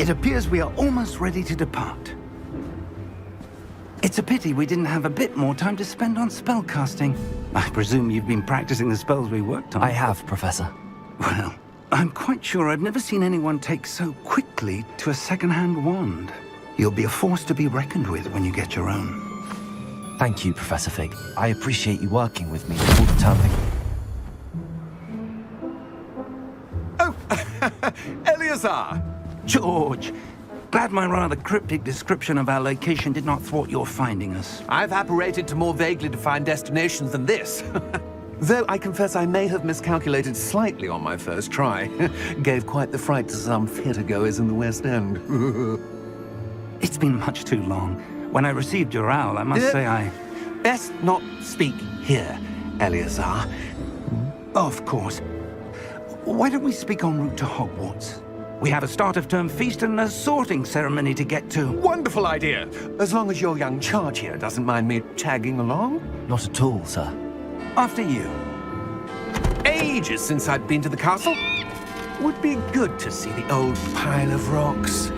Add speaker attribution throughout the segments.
Speaker 1: it appears we are almost ready to depart. It's a pity we didn't have a bit more time to spend on spellcasting. I presume you've been practicing the spells we worked on.
Speaker 2: I have, Professor.
Speaker 1: Well, I'm quite sure I've never seen anyone take so quickly to a second-hand wand. You'll be a force to be reckoned with when you get your own.
Speaker 2: Thank you, Professor Fig. I appreciate you working with me all the time.
Speaker 3: Oh, Eleazar!
Speaker 1: George! Glad my rather cryptic description of our location did not thwart your finding us.
Speaker 3: I've apparated to more vaguely defined destinations than this. Though I confess I may have miscalculated slightly on my first try. Gave quite the fright to some theatre-goers in the West End.
Speaker 1: It's been much too long. When I received your owl, I must say I...
Speaker 3: Best not speak here, Eleazar.
Speaker 1: Of course. Why don't we speak en route to Hogwarts? We have a start-of-term feast and a sorting ceremony to get to.
Speaker 3: Wonderful idea! As long as your young charge here doesn't mind me tagging along.
Speaker 2: Not at all, sir.
Speaker 1: After you.
Speaker 3: Ages since I'd been to the castle. Would be good to see the old pile of rocks.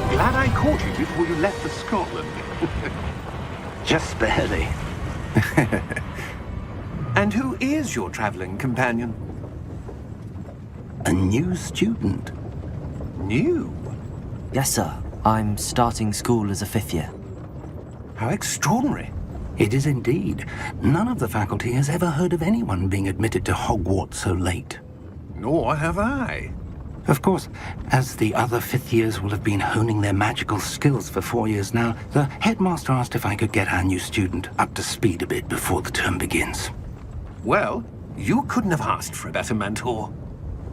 Speaker 4: Glad I caught you before you left for Scotland.
Speaker 1: Just barely.
Speaker 3: And who is your traveling companion?
Speaker 1: A new student.
Speaker 3: New?
Speaker 2: Yes, sir. I'm starting school as a 5th year.
Speaker 3: How extraordinary.
Speaker 1: It is indeed. None of the faculty has ever heard of anyone being admitted to Hogwarts so late.
Speaker 3: Nor have I.
Speaker 1: Of course, as the other 5th years will have been honing their magical skills for 4 years now, the headmaster asked if I could get our new student up to speed a bit before the term begins.
Speaker 3: Well, you couldn't have asked for a better mentor.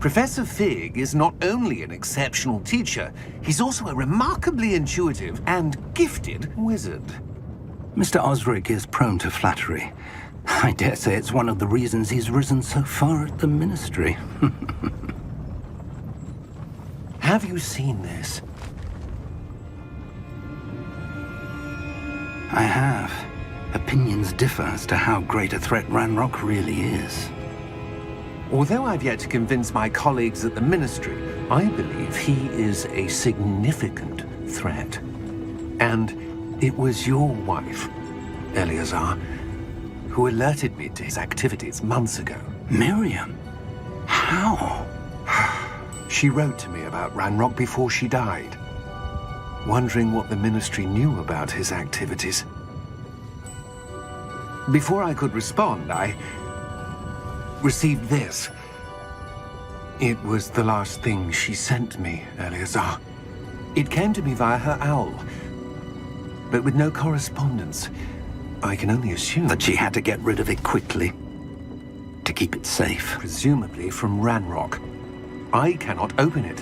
Speaker 3: Professor Fig is not only an exceptional teacher, he's also a remarkably intuitive and gifted wizard.
Speaker 1: Mr. Osric is prone to flattery. I dare say it's one of the reasons he's risen so far at the ministry.
Speaker 3: Have you seen this?
Speaker 1: I have. Opinions differ as to how great a threat Ranrock really is.
Speaker 3: Although I've yet to convince my colleagues at the Ministry, I believe he is a significant threat. And it was your wife, Eleazar, who alerted me to his activities months ago.
Speaker 1: Miriam? How?
Speaker 3: She wrote to me about Ranrock before she died, wondering what the Ministry knew about his activities. Before I could respond, I received this. It was the last thing she sent me, Eleazar. It came to me via her owl, but with no correspondence. I can only assume
Speaker 1: That she had to get rid of it quickly, to keep it safe.
Speaker 3: presumably from Ranrock. I cannot open it.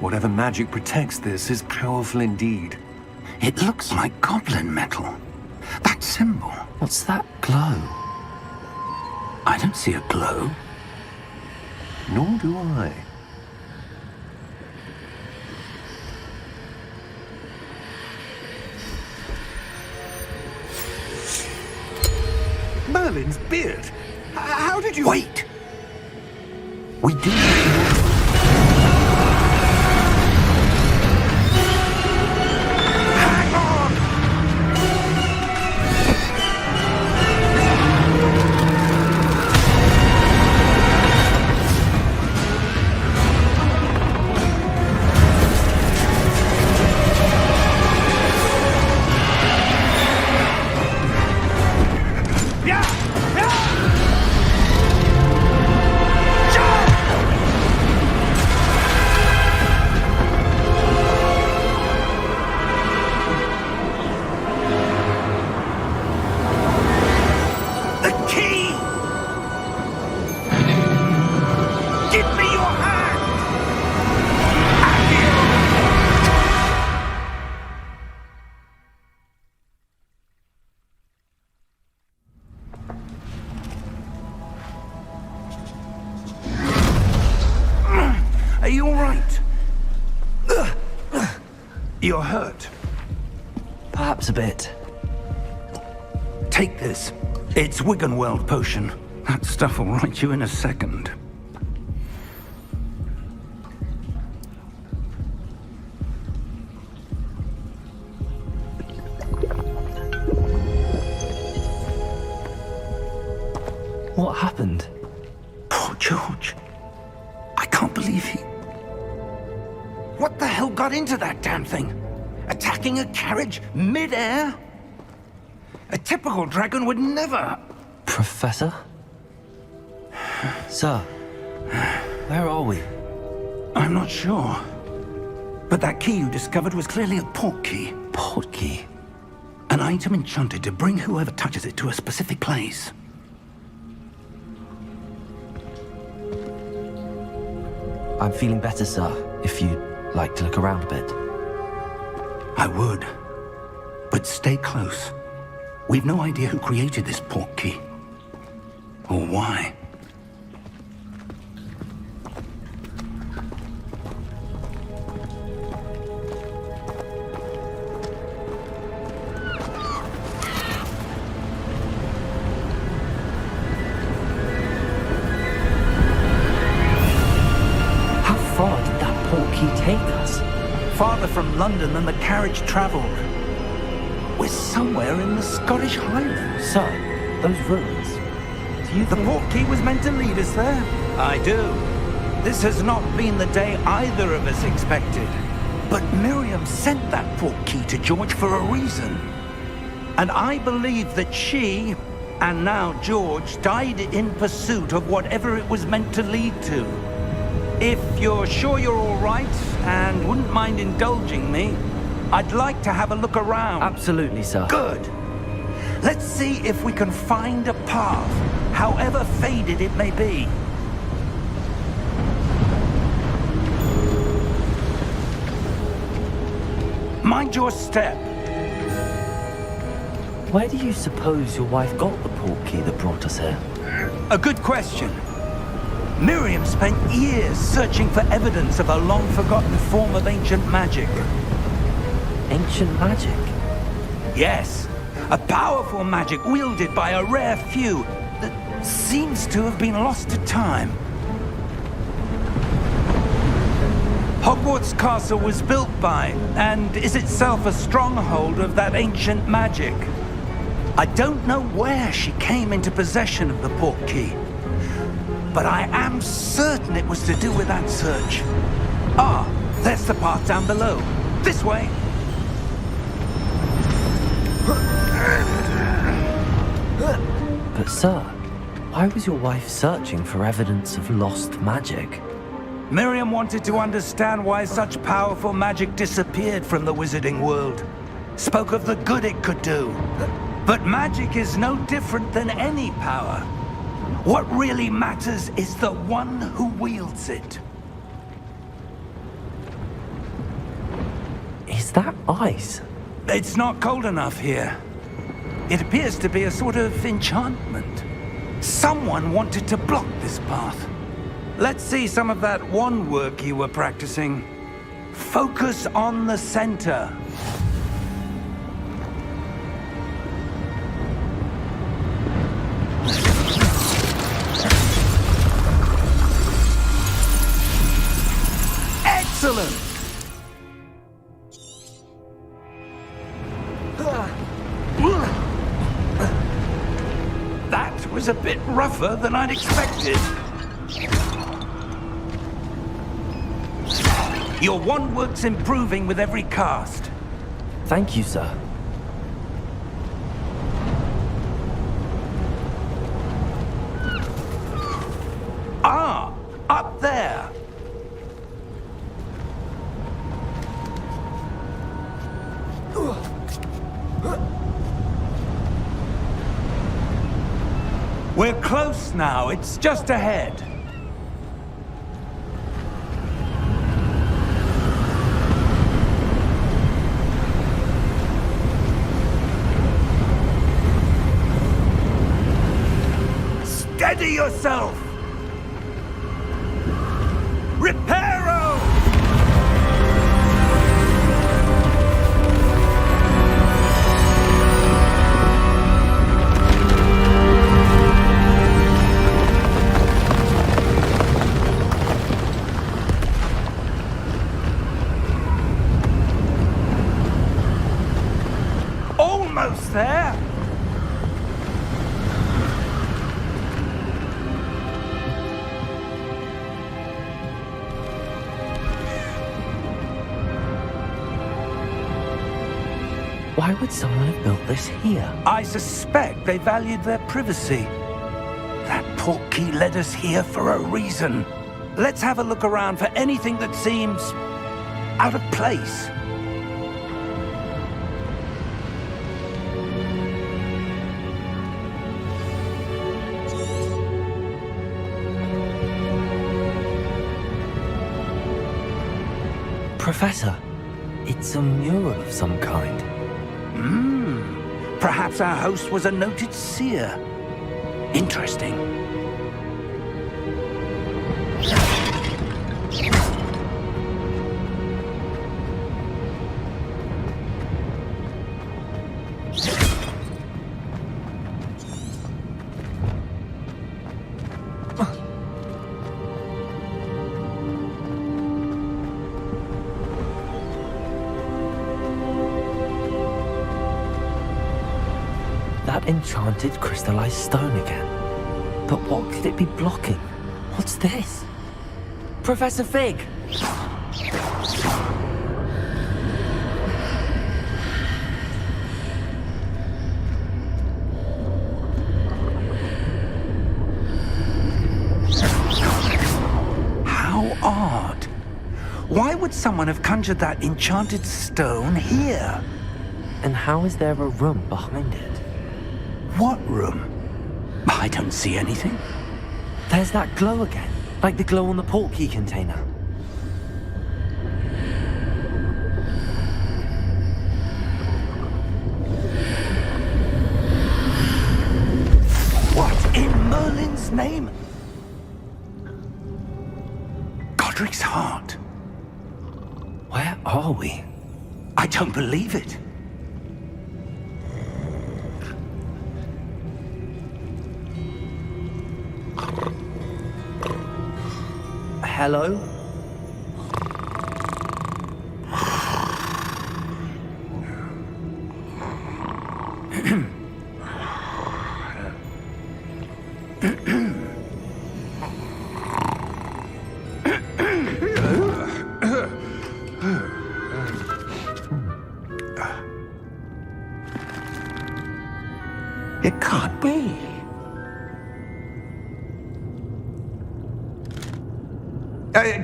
Speaker 3: Whatever magic protects this is powerful indeed.
Speaker 1: It looks like goblin metal. That symbol.
Speaker 2: What's that glow?
Speaker 1: I don't see a glow.
Speaker 3: Nor do I. Merlin's beard. How did you...
Speaker 1: Wait! We do...
Speaker 3: Hang on!
Speaker 1: You're hurt.
Speaker 2: Perhaps a bit.
Speaker 1: Take this. It's Wiggenweld potion. That stuff will right you in a second.
Speaker 2: What happened?
Speaker 1: Poor George. I can't believe he... What the hell got into that damn thing? Attacking a carriage mid-air? A typical dragon would never...
Speaker 2: Professor? Sir, where are we?
Speaker 1: I'm not sure. But that key you discovered was clearly a port key.
Speaker 2: Port key?
Speaker 1: An item enchanted to bring whoever touches it to a specific place.
Speaker 2: I'm feeling better, sir, if you'd like to look around a bit.
Speaker 1: I would. But stay close. We've no idea who created this port key. Or why.
Speaker 2: How far did that port key take us?
Speaker 1: Farther from London than the carriage traveled. We're somewhere in the Scottish Highlands.
Speaker 2: Sir, those ruins. Do you
Speaker 1: The
Speaker 2: think...
Speaker 1: port key was meant to lead us there. I do. This has not been the day either of us expected. But Miriam sent that port key to George for a reason. And I believe that she, and now George, died in pursuit of whatever it was meant to lead to. If you're sure you're all right, and wouldn't mind indulging me, I'd like to have a look around.
Speaker 2: Absolutely, sir.
Speaker 1: Good. Let's see if we can find a path, however faded it may be. Mind your step.
Speaker 2: Where do you suppose your wife got the port key that brought us here?
Speaker 1: A good question. Miriam spent years searching for evidence of a long-forgotten form of ancient magic.
Speaker 2: Ancient magic?
Speaker 1: Yes, a powerful magic wielded by a rare few that seems to have been lost to time. Hogwarts Castle was built by, and is itself a stronghold of that ancient magic. I don't know where she came into possession of the port key, but I am certain it was to do with that search. Ah, there's the path down below. This way.
Speaker 2: But sir, why was your wife searching for evidence of lost magic?
Speaker 1: Miriam wanted to understand why such powerful magic disappeared from the wizarding world. Spoke of the good it could do. But magic is no different than any power. What really matters is the one who wields it.
Speaker 2: Is that ice?
Speaker 1: It's not cold enough here. It appears to be a sort of enchantment. Someone wanted to block this path. Let's see some of that wand work you were practicing. Focus on the center. Excellent! That was a bit rougher than I'd expected. Your wand work's improving with every cast.
Speaker 2: Thank you, sir.
Speaker 1: Ah, up there. We're close now. It's just ahead. Steady yourself! Reparo! almost there.
Speaker 2: Why would someone have built this here?
Speaker 1: I suspect they valued their privacy. That portkey led us here for a reason. Let's have a look around for anything that seems out of place.
Speaker 2: Professor, it's a mural of some kind.
Speaker 1: Perhaps our host was a noted seer. Interesting.
Speaker 2: That enchanted crystallized stone again. But what could it be blocking? What's this? Professor Fig!
Speaker 1: How odd. Why would someone have conjured that enchanted stone here?
Speaker 2: And how is there a room behind it?
Speaker 1: What room? I don't see anything.
Speaker 2: There's that glow again, like the glow on the portkey container.
Speaker 1: What in Merlin's name? Godric's heart.
Speaker 2: Where are we?
Speaker 1: I don't believe it.
Speaker 2: Hello?
Speaker 1: It can't be.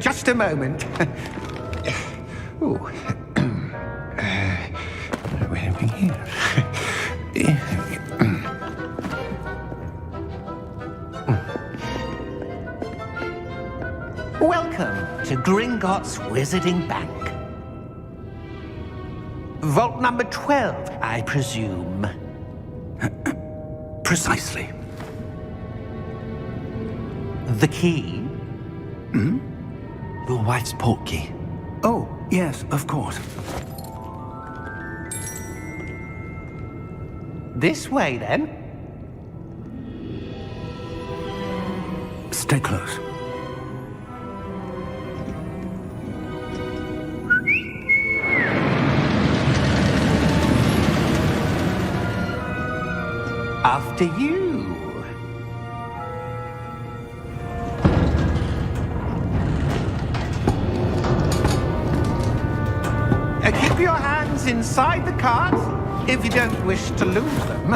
Speaker 1: Just a moment. Ooh. Where are we here? Welcome to Gringotts Wizarding Bank. Vault number 12, I presume. Precisely. The key?
Speaker 2: Your wife's portkey.
Speaker 1: Oh, yes, of course. This way, then. Stay close. After you. Keep your hands inside the cart if you don't wish to lose them.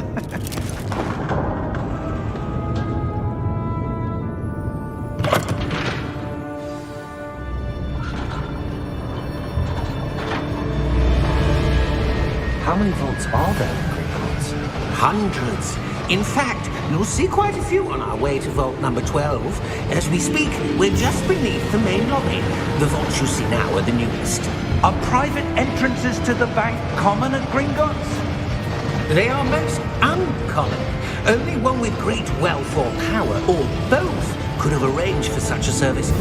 Speaker 2: How many vaults are there in Gringotts?
Speaker 5: Hundreds. In fact, you'll see quite a few on our way to vault number 12. As we speak, we're just beneath the main lobby. The vaults you see now are the newest.
Speaker 1: Are private entrances to the bank common at Gringotts?
Speaker 5: They are most uncommon. Only one with great wealth or power, or both, could have arranged for such a service.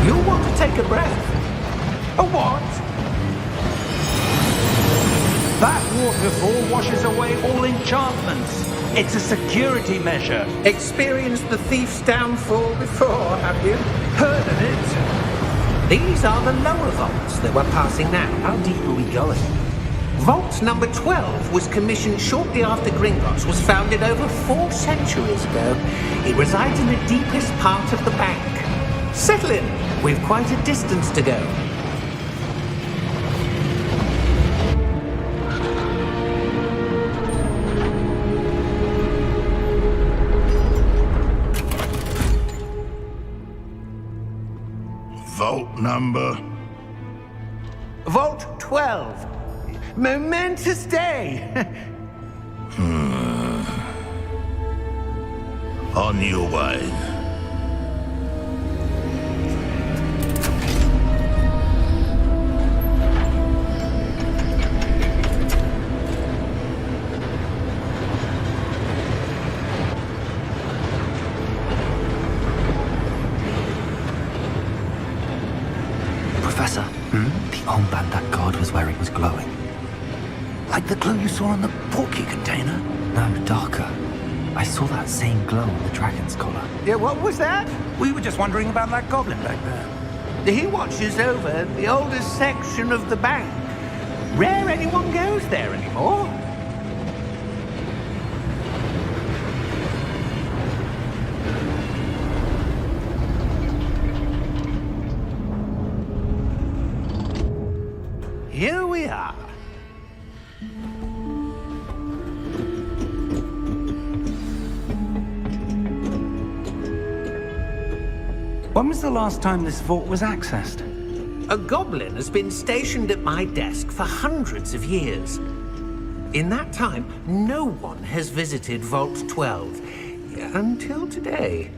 Speaker 5: You'll want to take a breath.
Speaker 1: A what? That waterfall washes away all enchantments. It's a security measure.
Speaker 5: Experienced the thief's downfall before, have you?
Speaker 1: Heard of it?
Speaker 5: These are the lower vaults that we're passing now.
Speaker 2: How deep are we going?
Speaker 5: Vault number 12 was commissioned shortly after Gringotts was founded over 4 centuries ago. It resides in the deepest part of the bank. Settle in. We've quite a distance to go.
Speaker 6: Vault number?
Speaker 1: Vault 12. Momentous day.
Speaker 6: On your way.
Speaker 2: Professor, the armband that guard was wearing was glowing.
Speaker 1: Like the glow you saw on the portkey container?
Speaker 2: No, darker. I saw that same glow on the dragon's collar.
Speaker 1: Yeah, what was that? We were just wondering about that goblin back there. He watches over the oldest section of the bank. Rare anyone goes there anymore. Here we are. When was the last time this vault was accessed?
Speaker 5: A goblin has been stationed at my desk for hundreds of years. In that time, no one has visited Vault 12 until today.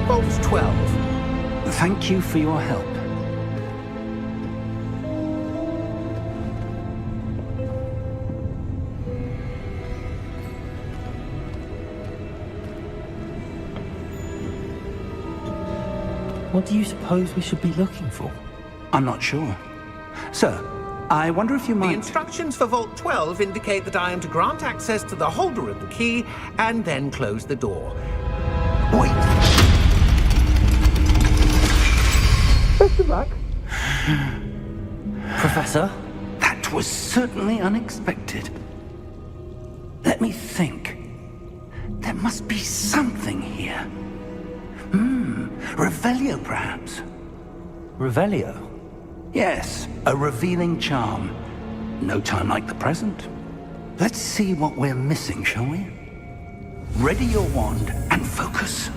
Speaker 5: Vault 12.
Speaker 1: Thank you for your help.
Speaker 2: What do you suppose we should be looking for?
Speaker 1: I'm not sure. Sir, I wonder if you
Speaker 5: The
Speaker 1: might...
Speaker 5: instructions for Vault 12 indicate that I am to grant access to the holder of the key and then close the door.
Speaker 1: Wait.
Speaker 5: Best of luck.
Speaker 2: Professor?
Speaker 1: That was certainly unexpected. Let me think. There must be something here. Revelio, perhaps?
Speaker 2: Revelio?
Speaker 1: Yes, a revealing charm. No time like the present. Let's see what we're missing, shall we? Ready your wand and focus.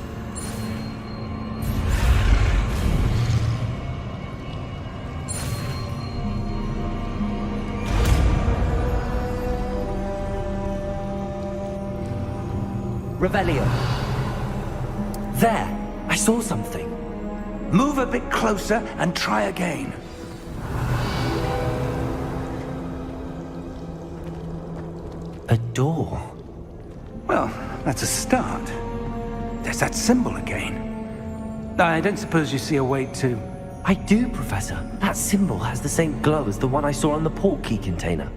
Speaker 2: Revelio. There! I saw something.
Speaker 1: Move a bit closer and try again.
Speaker 2: A door.
Speaker 1: Well, that's a start. There's that symbol again. I don't suppose you see a way to...
Speaker 2: I do, Professor. That symbol has the same glow as the one I saw on the portkey container.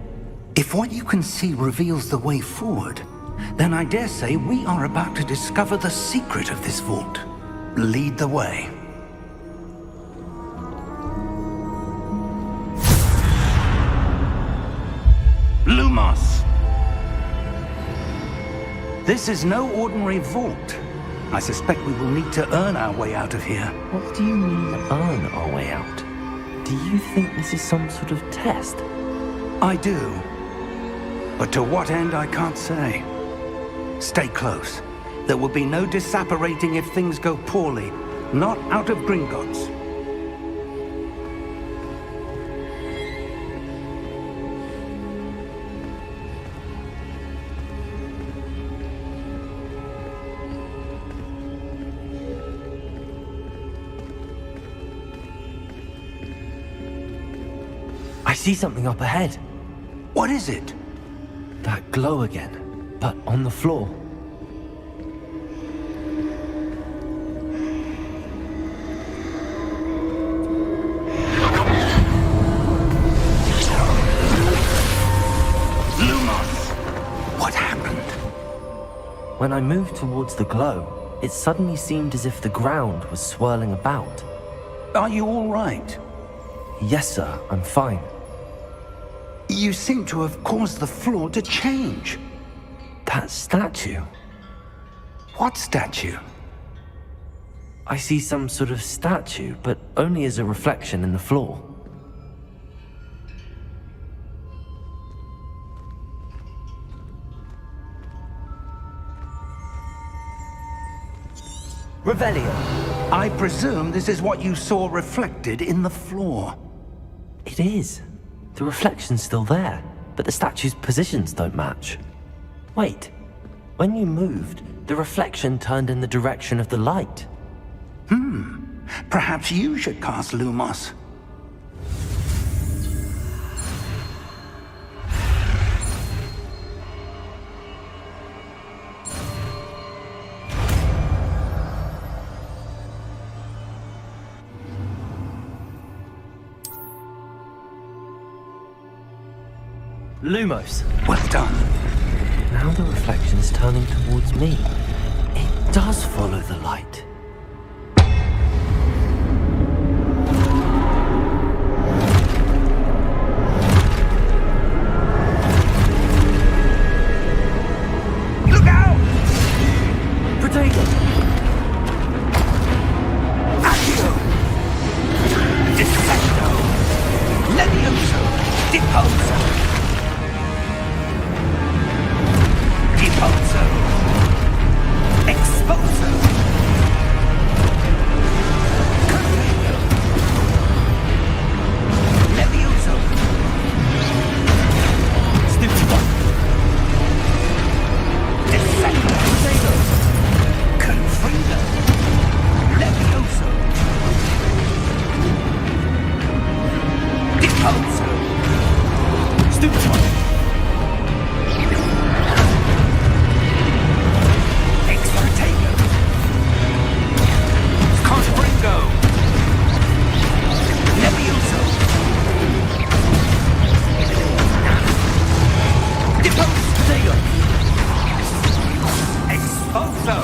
Speaker 1: If what you can see reveals the way forward, then I dare say we are about to discover the secret of this vault. Lead the way. Lumos! This is no ordinary vault. I suspect we will need to earn our way out of here.
Speaker 2: What do you mean, earn our way out? Do you think this is some sort of test?
Speaker 1: I do. But to what end, I can't say. Stay close. There will be no disapparating if things go poorly. Not out of Gringotts.
Speaker 2: I see something up ahead.
Speaker 1: What is it?
Speaker 2: That glow again, but on the floor. When I moved towards the glow, it suddenly seemed as if the ground was swirling about.
Speaker 1: Are you all right?
Speaker 2: Yes, sir, I'm fine.
Speaker 1: You seem to have caused the floor to change.
Speaker 2: That statue.
Speaker 1: What statue?
Speaker 2: I see some sort of statue, but only as a reflection in the floor. Revelio.
Speaker 1: I presume this is what you saw reflected in the floor.
Speaker 2: It is. The reflection's still there, but the statue's positions don't match. Wait. When you moved, the reflection turned in the direction of the light.
Speaker 1: Perhaps you should cast Lumos.
Speaker 2: Lumos.
Speaker 1: Well done.
Speaker 2: Now the reflection's turning towards me. It does follow the light.
Speaker 1: Look out!
Speaker 2: Protego!
Speaker 1: Accio! Dissecto! Levioso! Deposo! Deposo! Exposo! Contago! Levioso!
Speaker 2: Stupefy!
Speaker 1: Dissecto! Confrido! Levioso! Deposo!
Speaker 2: Stupefy!
Speaker 1: Exportago! Confringo! Levioso! Deposo!
Speaker 2: Protego!
Speaker 1: Exposo!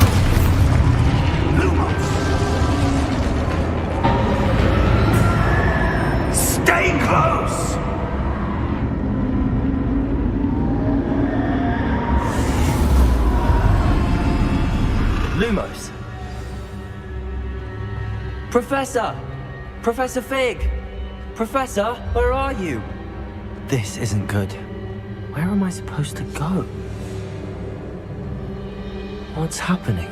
Speaker 1: Lumos! Stay close!
Speaker 2: Lumos. Professor! Professor Fig! Professor, where are you? This isn't good. Where am I supposed to go? What's happening?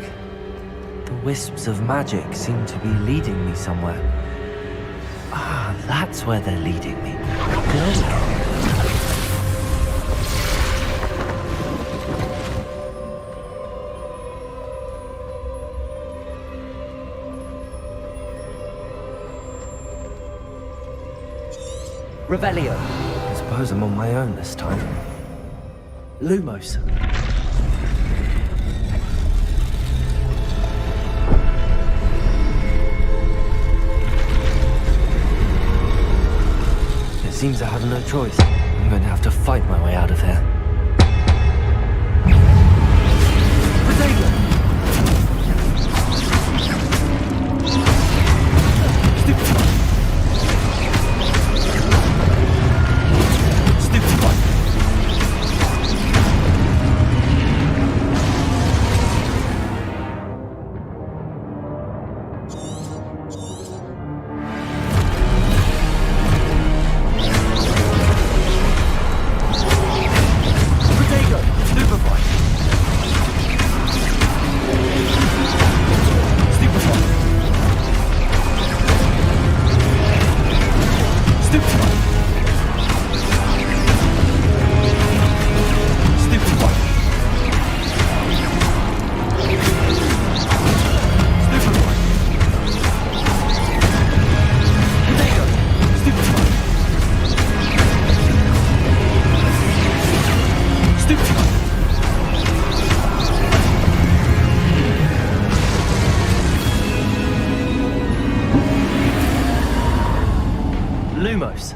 Speaker 2: The wisps of magic seem to be leading me somewhere. Ah, that's where they're leading me. Glowing. Revelio. I suppose I'm on my own this time. Lumos. It seems I have no choice. I'm going to have to fight my way out of here. Protego! Stupefy! Stupefy! Protego! Stupefy! Stupefy! Stupefy! Stupefy! Stupefy! Protego! Stupefy! Stupefy! Lumos.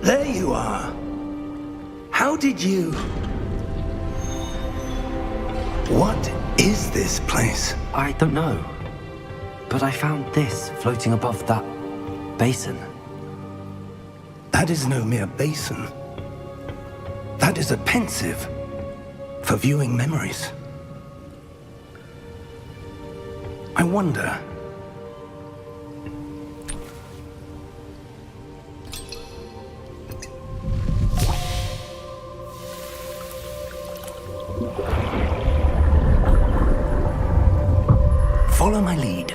Speaker 1: There you are. How did you... What is this place?
Speaker 2: I don't know. But I found this floating above that basin.
Speaker 1: That is no mere basin. That is a pensive for viewing memories. I wonder... Follow my lead.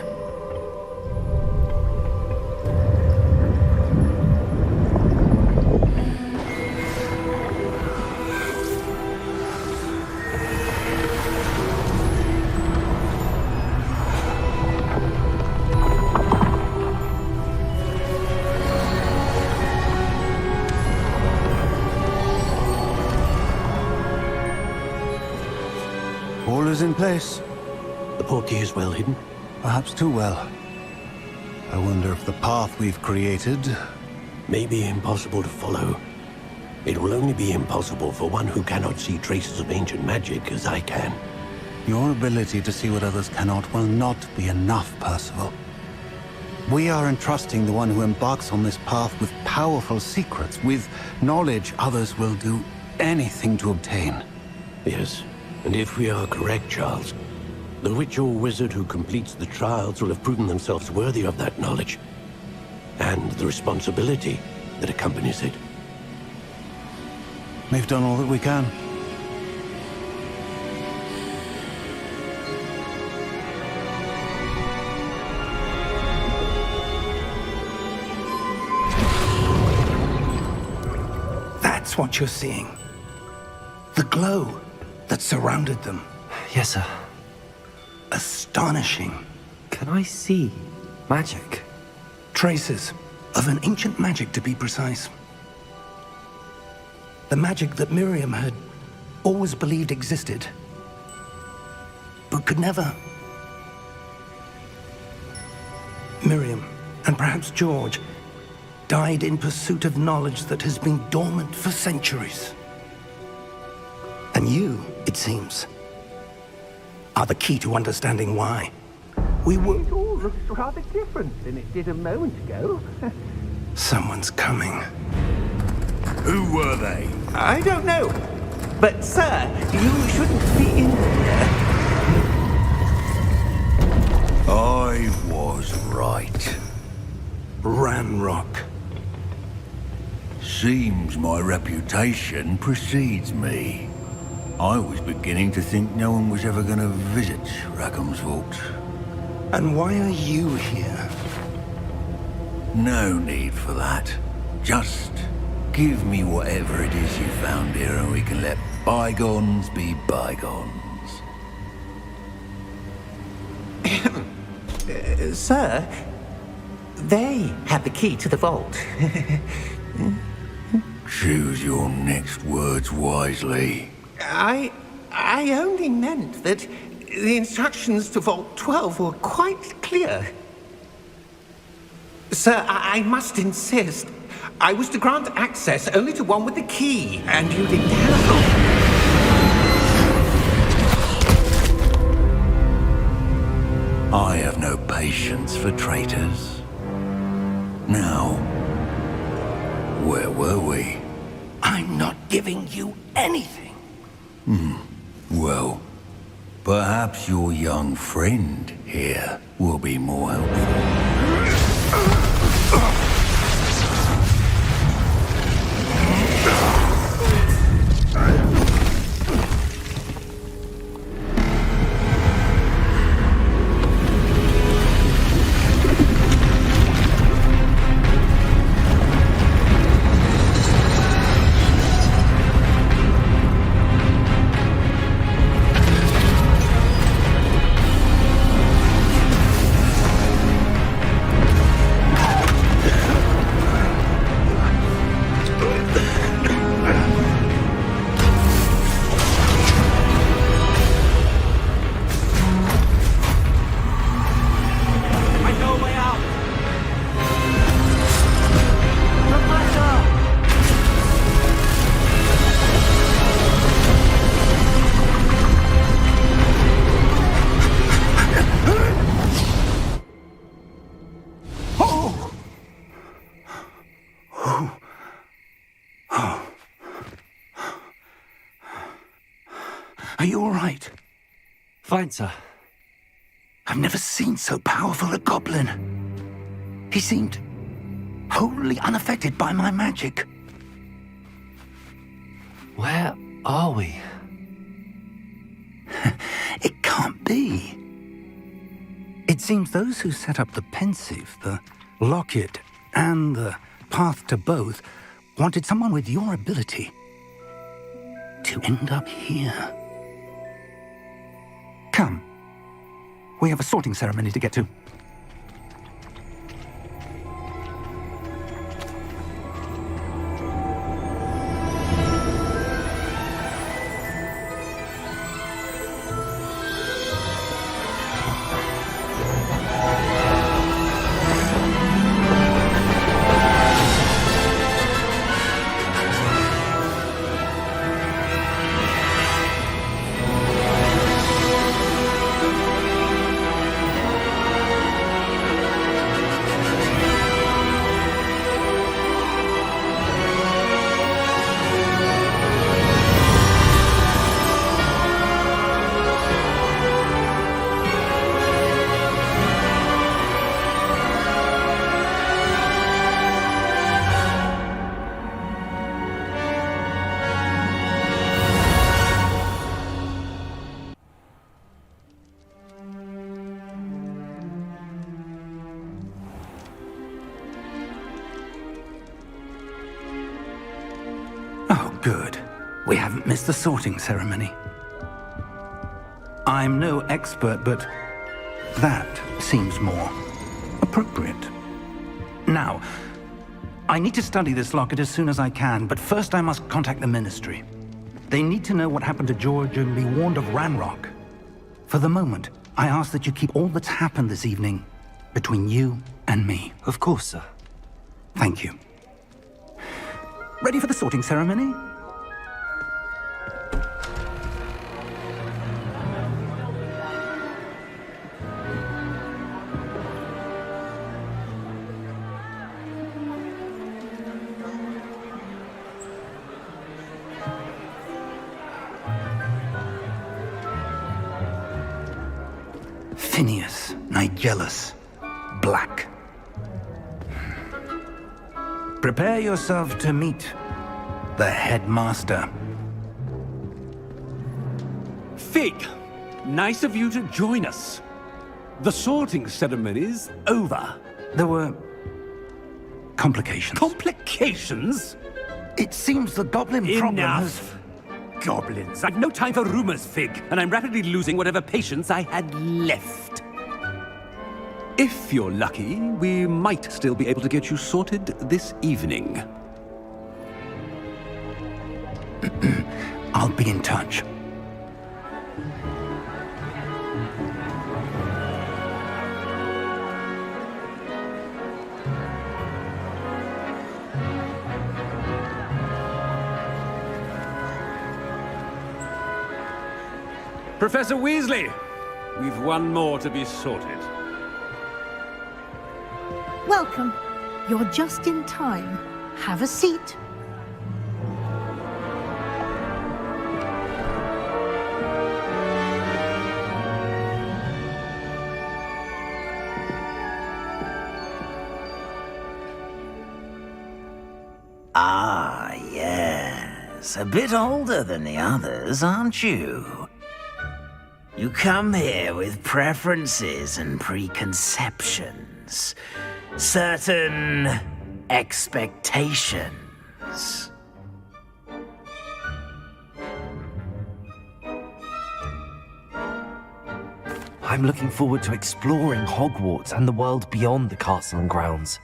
Speaker 7: All is in place.
Speaker 8: The portkey is well hidden.
Speaker 7: Perhaps too well. I wonder if the path we've created...
Speaker 8: May be impossible to follow. It will only be impossible for one who cannot see traces of ancient magic as I can.
Speaker 7: Your ability to see what others cannot will not be enough, Percival. We are entrusting the one who embarks on this path with powerful secrets, with knowledge others will do anything to obtain.
Speaker 8: Yes, and if we are correct, Charles, the witch or wizard who completes the trials will have proven themselves worthy of that knowledge, and the responsibility that accompanies it.
Speaker 7: We've done all that we can.
Speaker 1: That's what you're seeing. The glow that surrounded them.
Speaker 2: Yes, sir.
Speaker 1: Astonishing.
Speaker 2: Can I see magic?
Speaker 1: Traces of an ancient magic, to be precise. The magic that Miriam had always believed existed, but could never. Miriam, and perhaps George, died in pursuit of knowledge that has been dormant for centuries. And you, it seems, are the key to understanding why. We were...
Speaker 5: It all looks rather different than it did a moment ago.
Speaker 1: Someone's coming.
Speaker 6: Who were they?
Speaker 5: I don't know. But, sir, you shouldn't be in here.
Speaker 6: I was right.
Speaker 1: Ranrock.
Speaker 6: Seems my reputation precedes me. I was beginning to think no one was ever going to visit Rackham's Vault.
Speaker 1: And why are you here?
Speaker 6: No need for that. Just give me whatever it is you found here and we can let bygones be bygones.
Speaker 5: Sir, they had the key to the vault.
Speaker 6: Choose your next words wisely.
Speaker 5: I only meant that the instructions to Vault 12 were quite clear. Sir, I must insist. I was to grant access only to one with the key, and you didn't have...
Speaker 6: I have no patience for traitors. Now, where were we?
Speaker 1: I'm not giving you anything.
Speaker 6: Well, perhaps your young friend here will be more helpful.
Speaker 1: Are you all right?
Speaker 2: Fine, sir.
Speaker 1: I've never seen so powerful a goblin. He seemed wholly unaffected by my magic.
Speaker 2: Where are we?
Speaker 1: It can't be. It seems those who set up the pensive, the locket, and the path to both wanted someone with your ability to end up here. Come. We have a sorting ceremony to get to. Oh, good. We haven't missed the sorting ceremony. I'm no expert, but that seems more appropriate. Now, I need to study this locket as soon as I can, but first I must contact the Ministry. They need to know what happened to George and be warned of Ranrock. For the moment, I ask that you keep all that's happened this evening between you and me.
Speaker 2: Of course, sir.
Speaker 1: Thank you. Ready for the sorting ceremony? Phineas, Nigellus, Black. Prepare yourself to meet the headmaster.
Speaker 4: Fig, nice of you to join us. The sorting ceremony's over.
Speaker 1: There were complications.
Speaker 4: Complications?
Speaker 1: It seems the goblin problem has...
Speaker 4: Enough! Goblins. I've no time for rumors, Fig, and I'm rapidly losing whatever patience I had left. If you're lucky, we might still be able to get you sorted this evening.
Speaker 1: I'll be in touch.
Speaker 4: Professor Weasley, we've one more to be sorted.
Speaker 9: Welcome. You're just in time. Have a seat.
Speaker 10: Ah, yes. A bit older than the others, aren't you? You come here with preferences and preconceptions. Certain expectations.
Speaker 2: I'm looking forward to exploring Hogwarts and the world beyond the castle and grounds.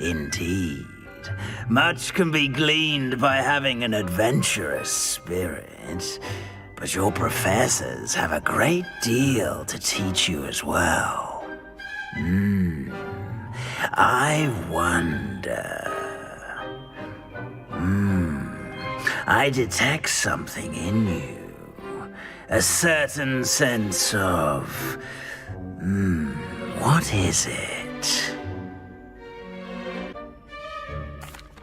Speaker 10: Indeed. Much can be gleaned by having an adventurous spirit, but your professors have a great deal to teach you as well. I wonder... I detect something in you. A certain sense of... what is it?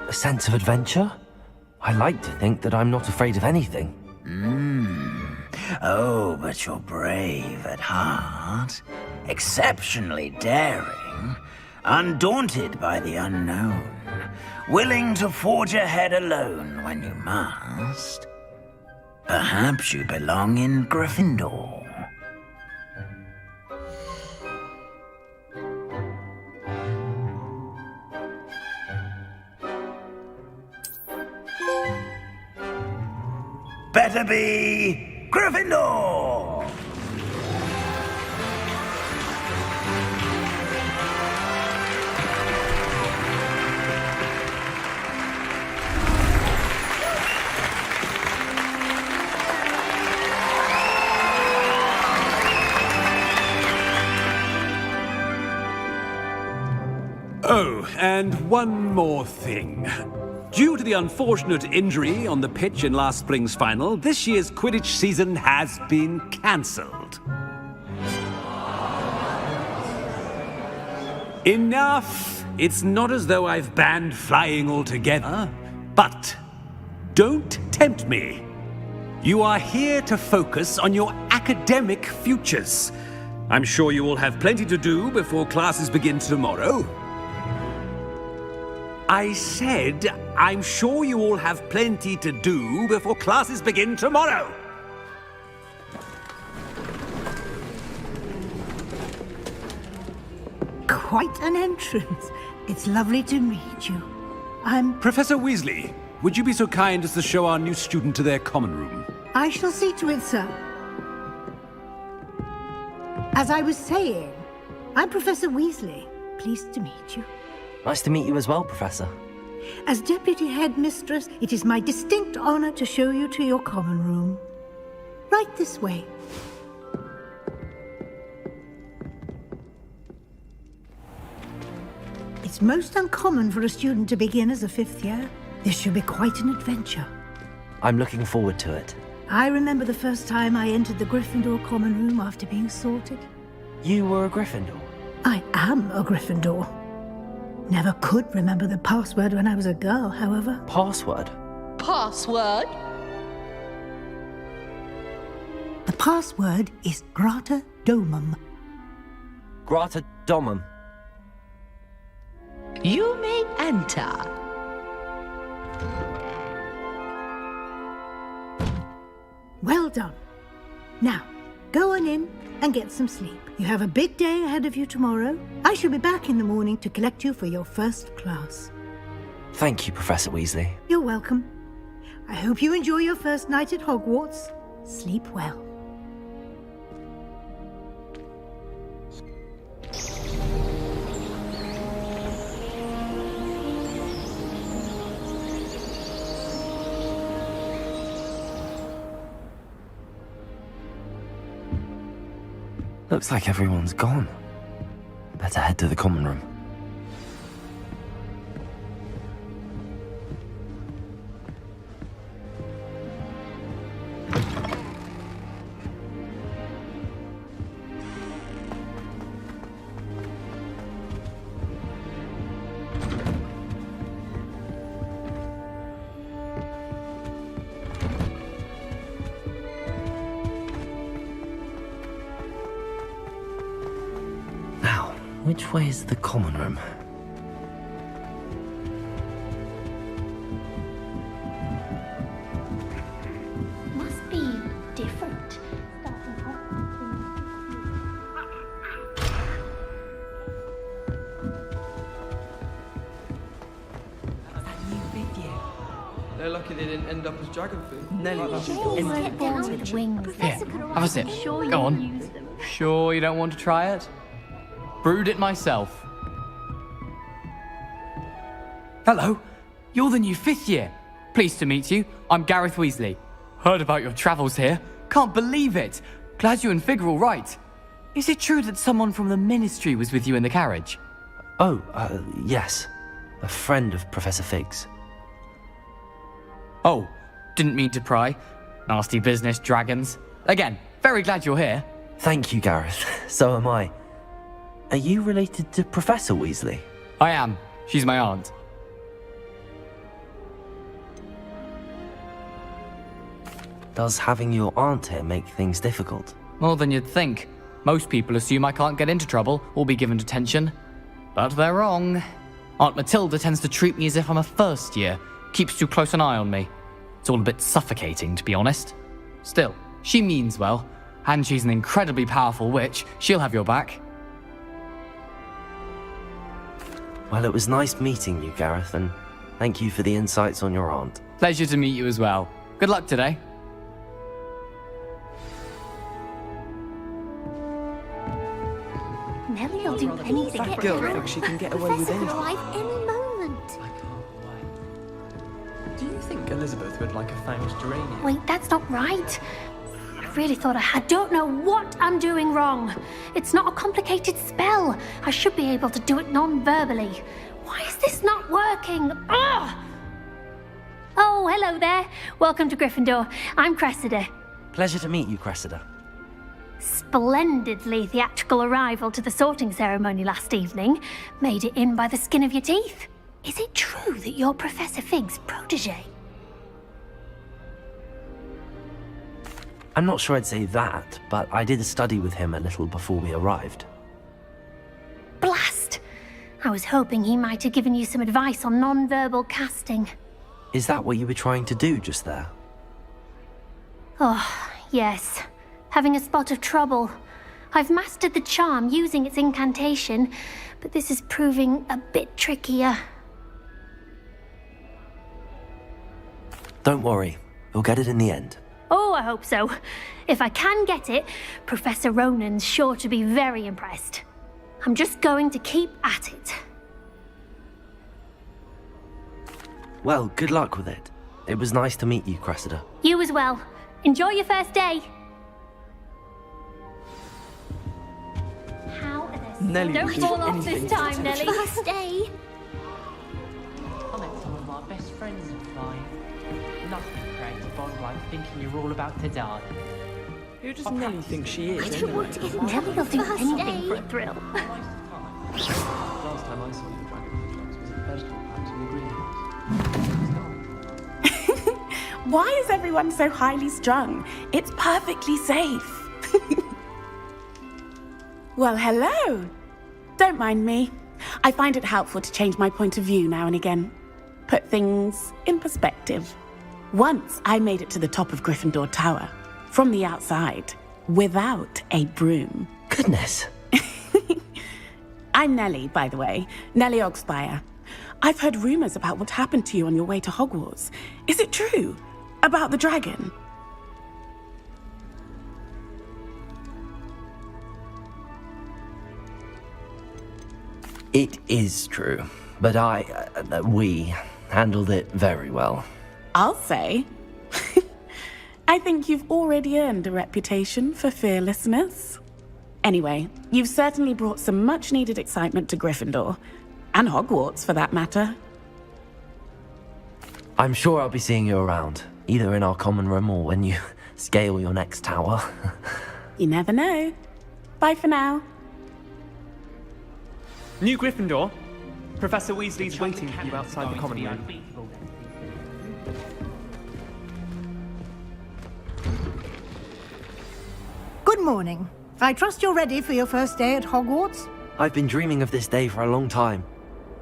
Speaker 2: A sense of adventure? I like to think that I'm not afraid of anything.
Speaker 10: Oh, but you're brave at heart, exceptionally daring, undaunted by the unknown, willing to forge ahead alone when you must. Perhaps you belong in Gryffindor. Better be Gryffindor!
Speaker 4: Oh, and one more thing. Due to the unfortunate injury on the pitch in last spring's final, this year's Quidditch season has been cancelled. Enough! It's not as though I've banned flying altogether, but don't tempt me. You are here to focus on your academic futures. I'm sure you will have plenty to do before classes begin tomorrow. I said, I'm sure you all have plenty to do before classes begin tomorrow.
Speaker 9: Quite an entrance. It's lovely to meet you. I'm...
Speaker 4: Professor Weasley, would you be so kind as to show our new student to their common room?
Speaker 9: I shall see to it, sir. As I was saying, I'm Professor Weasley. Pleased to meet you.
Speaker 2: Nice to meet you as well, Professor.
Speaker 9: As Deputy Headmistress, it is my distinct honor to show you to your common room. Right this way. It's most uncommon for a student to begin as a fifth year. This should be quite an adventure.
Speaker 2: I'm looking forward to it.
Speaker 9: I remember the first time I entered the Gryffindor common room after being sorted.
Speaker 2: You were a Gryffindor?
Speaker 9: I am a Gryffindor. Never could remember the password when I was a girl, however.
Speaker 2: Password?
Speaker 11: Password?
Speaker 9: The password is Grata Domum.
Speaker 2: Grata Domum.
Speaker 11: You may enter.
Speaker 9: Well done. Now, go on in and get some sleep. You have a big day ahead of you tomorrow. I shall be back in the morning to collect you for your first class.
Speaker 2: Thank you, Professor Weasley.
Speaker 9: You're welcome. I hope you enjoy your first night at Hogwarts. Sleep well.
Speaker 2: Looks like everyone's gone. Better head to the common room. Which way is the common room?
Speaker 12: Must be different.
Speaker 13: They're lucky they didn't end up as dragon food.
Speaker 12: Get down with wings.
Speaker 13: Here, have a sip. Go on. Sure you don't want to try it? Brewed it myself. Hello, you're the new fifth year. Pleased to meet you. I'm Gareth Weasley. Heard about your travels here. Can't believe it. Glad you and Fig are all right. Is it true that someone from the Ministry was with you in the carriage?
Speaker 2: Oh, yes. A friend of Professor Fig's.
Speaker 13: Oh, didn't mean to pry. Nasty business, dragons. Again, very glad you're here.
Speaker 2: Thank you, Gareth. So am I. Are you related to Professor Weasley?
Speaker 13: I am. She's my aunt.
Speaker 2: Does having your aunt here make things difficult?
Speaker 13: More than you'd think. Most people assume I can't get into trouble or be given detention. But they're wrong. Aunt Matilda tends to treat me as if I'm a first year, keeps too close an eye on me. It's all a bit suffocating, to be honest. Still, she means well, and she's an incredibly powerful witch. She'll have your back.
Speaker 2: Well, it was nice meeting you, Gareth, and thank you for the insights on your aunt.
Speaker 13: Pleasure to meet you as well. Good luck today.
Speaker 12: Nellie will do anything to get
Speaker 14: girl
Speaker 12: through.
Speaker 14: thinks she can get away with
Speaker 12: Professor could
Speaker 14: anything.
Speaker 12: arrive any moment.
Speaker 14: Do you think Elizabeth would like a fanged geranium?
Speaker 12: Wait, that's not right. I really thought I don't know what I'm doing wrong. It's not a complicated spell. I should be able to do it non-verbally. Why is this not working? Ugh! Oh, hello there. Welcome to Gryffindor. I'm Cressida.
Speaker 2: Pleasure to meet you, Cressida.
Speaker 12: Splendidly theatrical arrival to the sorting ceremony last evening. Made it in by the skin of your teeth. Is it true that you're Professor Fig's protege?
Speaker 2: I'm not sure I'd say that, but I did study with him a little before we arrived.
Speaker 12: Blast! I was hoping he might have given you some advice on non-verbal casting.
Speaker 2: Is that what you were trying to do just there?
Speaker 12: Oh, yes. Having a spot of trouble. I've mastered the charm using its incantation, but this is proving a bit trickier.
Speaker 2: Don't worry, you'll get it in the end.
Speaker 12: Oh, I hope so. If I can get it, Professor Ronan's sure to be very impressed. I'm just going to keep at it.
Speaker 2: Well, good luck with it. It was nice to meet you, Cressida.
Speaker 12: You as well. Enjoy your first day. How are they?
Speaker 14: Nellie
Speaker 12: Don't
Speaker 14: would do
Speaker 12: fall off
Speaker 14: anything
Speaker 12: this
Speaker 14: to
Speaker 12: time,
Speaker 14: protect
Speaker 12: Nellie.
Speaker 14: you.
Speaker 12: First day.
Speaker 15: I met some of my best friends in flying. Nothing creates a bond like thinking you're all about to die.
Speaker 14: Who does Nellie think she is,
Speaker 12: I don't
Speaker 14: anyway?
Speaker 12: want to get Nellie will do anything for a thrill.
Speaker 14: Last time I saw you dragging the drugs was at vegetable patch in the greenhouse.
Speaker 16: Why is everyone so highly strung? It's perfectly safe. Well, hello. Don't mind me. I find it helpful to change my point of view now and again. Put things in perspective. Once I made it to the top of Gryffindor Tower, from the outside, without a broom.
Speaker 2: Goodness.
Speaker 16: I'm Nellie, by the way. Nellie Ogspire. I've heard rumors about what happened to you on your way to Hogwarts. Is it true? About the dragon?
Speaker 2: It is true, but we handled it very well.
Speaker 16: I'll say. I think you've already earned a reputation for fearlessness. Anyway, you've certainly brought some much-needed excitement to Gryffindor. And Hogwarts, for that matter.
Speaker 2: I'm sure I'll be seeing you around, either in our common room or when you scale your next tower.
Speaker 16: You never know. Bye for now.
Speaker 14: New Gryffindor. Professor Weasley's waiting for you outside the common room.
Speaker 9: Good morning. I trust you're ready for your first day at Hogwarts?
Speaker 2: I've been dreaming of this day for a long time.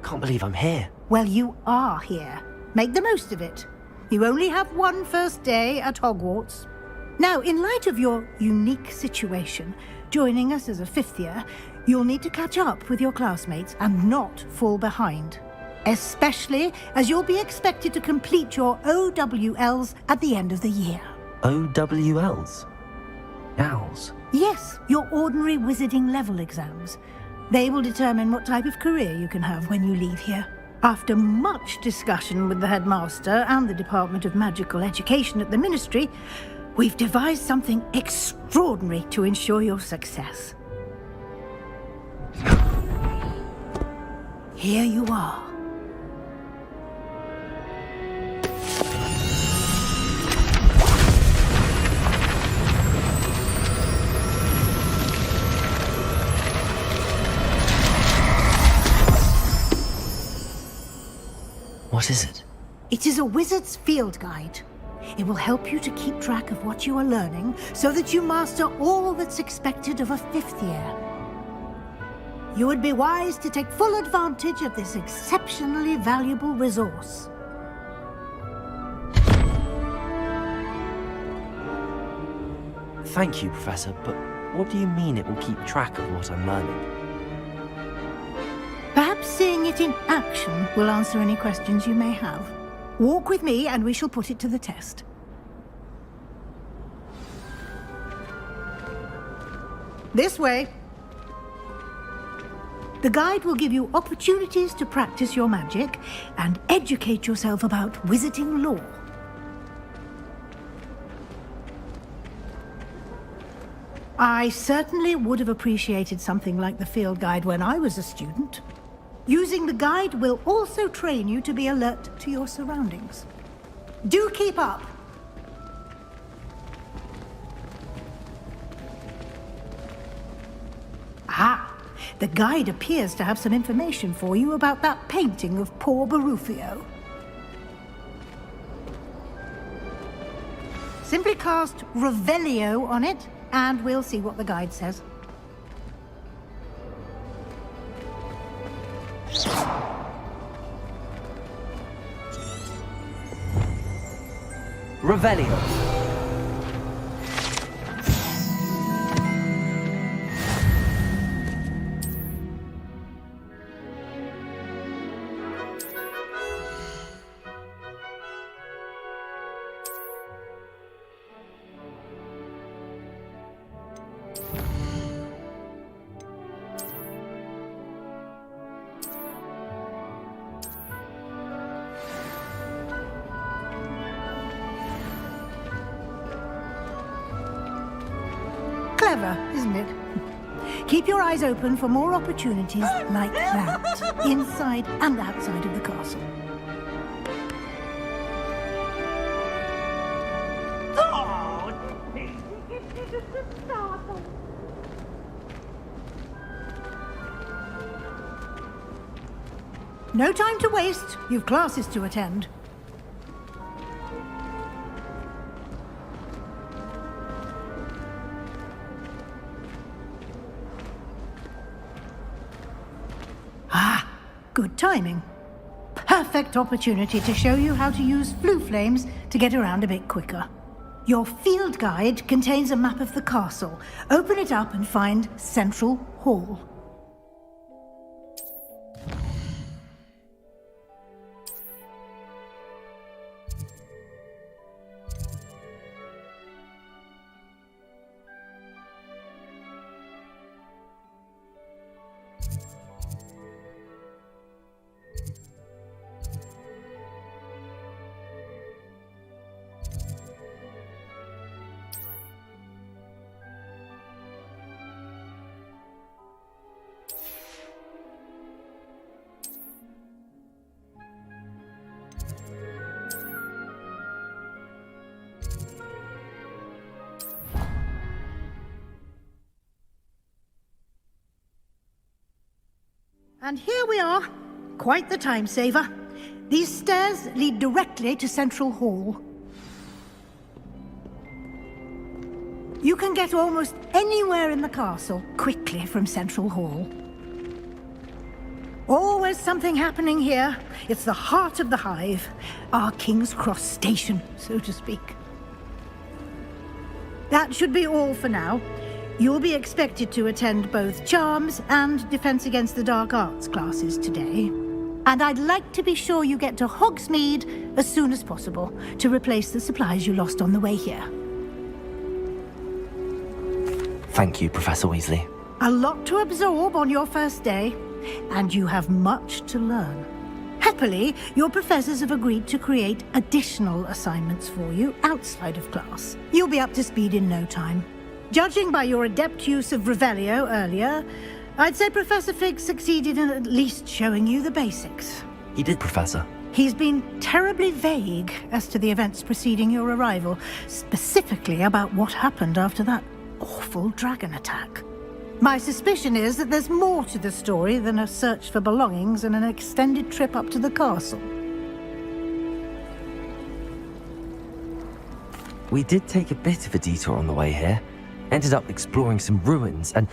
Speaker 2: Can't believe I'm here.
Speaker 9: Well, you are here. Make the most of it. You only have one first day at Hogwarts. Now, in light of your unique situation, joining us as a fifth year, you'll need to catch up with your classmates and not fall behind. Especially as you'll be expected to complete your OWLs at the end of the year.
Speaker 2: OWLs? Owls?
Speaker 9: Yes, your ordinary wizarding level exams. They will determine what type of career you can have when you leave here. After much discussion with the headmaster and the Department of Magical Education at the Ministry, we've devised something extraordinary to ensure your success. Here you are.
Speaker 2: What is it?
Speaker 9: It is a wizard's field guide. It will help you to keep track of what you are learning so that you master all that's expected of a 5th year. You would be wise to take full advantage of this exceptionally valuable resource.
Speaker 2: Thank you, Professor, but what do you mean it will keep track of what I'm learning?
Speaker 9: Perhaps seeing it in action will answer any questions you may have. Walk with me and we shall put it to the test. This way. The guide will give you opportunities to practice your magic and educate yourself about wizarding lore. I certainly would have appreciated something like the field guide when I was a student. Using the guide will also train you to be alert to your surroundings. Do keep up! Ah, the guide appears to have some information for you about that painting of poor Barufio. Simply cast Revelio on it, and we'll see what the guide says.
Speaker 2: Revelio.
Speaker 9: Clever, isn't it? Keep your eyes open for more opportunities like that, inside and outside of the castle. No time to waste. You've classes to attend. Good timing. Perfect opportunity to show you how to use flue flames to get around a bit quicker. Your field guide contains a map of the castle. Open it up and find Central Hall. And here we are. Quite the time saver. These stairs lead directly to Central Hall. You can get almost anywhere in the castle quickly from Central Hall. Always something happening here. It's the heart of the hive. Our King's Cross station, so to speak. That should be all for now. You'll be expected to attend both Charms and Defense Against the Dark Arts classes today. And I'd like to be sure you get to Hogsmeade as soon as possible to replace the supplies you lost on the way here.
Speaker 2: Thank you, Professor Weasley.
Speaker 9: A lot to absorb on your first day, and you have much to learn. Happily, your professors have agreed to create additional assignments for you outside of class. You'll be up to speed in no time. Judging by your adept use of Revelio earlier, I'd say Professor Fig succeeded in at least showing you the basics.
Speaker 2: He did, Professor.
Speaker 9: He's been terribly vague as to the events preceding your arrival, specifically about what happened after that awful dragon attack. My suspicion is that there's more to the story than a search for belongings and an extended trip up to the castle.
Speaker 2: We did take a bit of a detour on the way here. Ended up exploring some ruins, and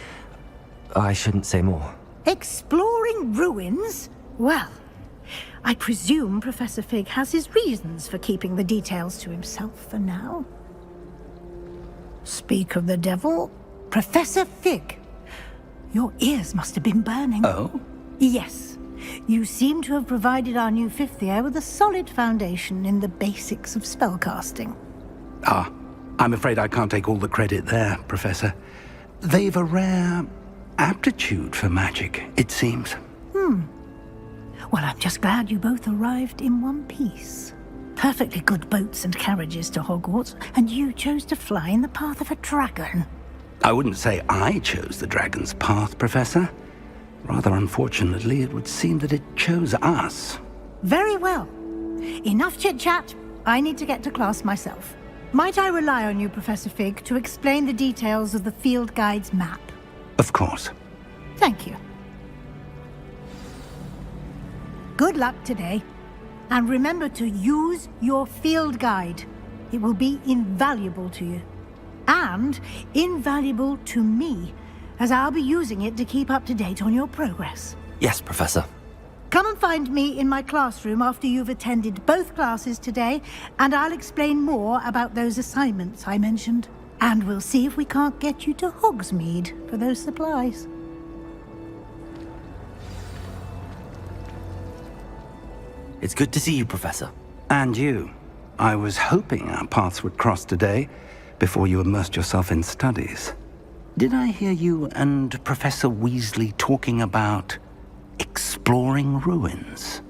Speaker 2: I shouldn't say more.
Speaker 9: Exploring ruins? Well, I presume Professor Fig has his reasons for keeping the details to himself for now. Speak of the devil, Professor Fig. Your ears must have been burning.
Speaker 1: Oh?
Speaker 9: Yes. You seem to have provided our new fifth year with a solid foundation in the basics of spellcasting.
Speaker 1: Ah, I'm afraid I can't take all the credit there, Professor. They've a rare aptitude for magic, it seems.
Speaker 9: Well, I'm just glad you both arrived in one piece. Perfectly good boats and carriages to Hogwarts, and you chose to fly in the path of a dragon.
Speaker 1: I wouldn't say I chose the dragon's path, Professor. Rather unfortunately, it would seem that it chose us.
Speaker 9: Very well. Enough chit-chat. I need to get to class myself. Might I rely on you, Professor Fig, to explain the details of the field guide's map?
Speaker 1: Of course.
Speaker 9: Thank you. Good luck today. And remember to use your field guide. It will be invaluable to you. And invaluable to me, as I'll be using it to keep up to date on your progress.
Speaker 2: Yes, Professor.
Speaker 9: Come and find me in my classroom after you've attended both classes today, and I'll explain more about those assignments I mentioned. And we'll see if we can't get you to Hogsmeade for those supplies.
Speaker 2: It's good to see you, Professor.
Speaker 1: And you. I was hoping our paths would cross today, before you immersed yourself in studies. Did I hear you and Professor Weasley talking about exploring ruins?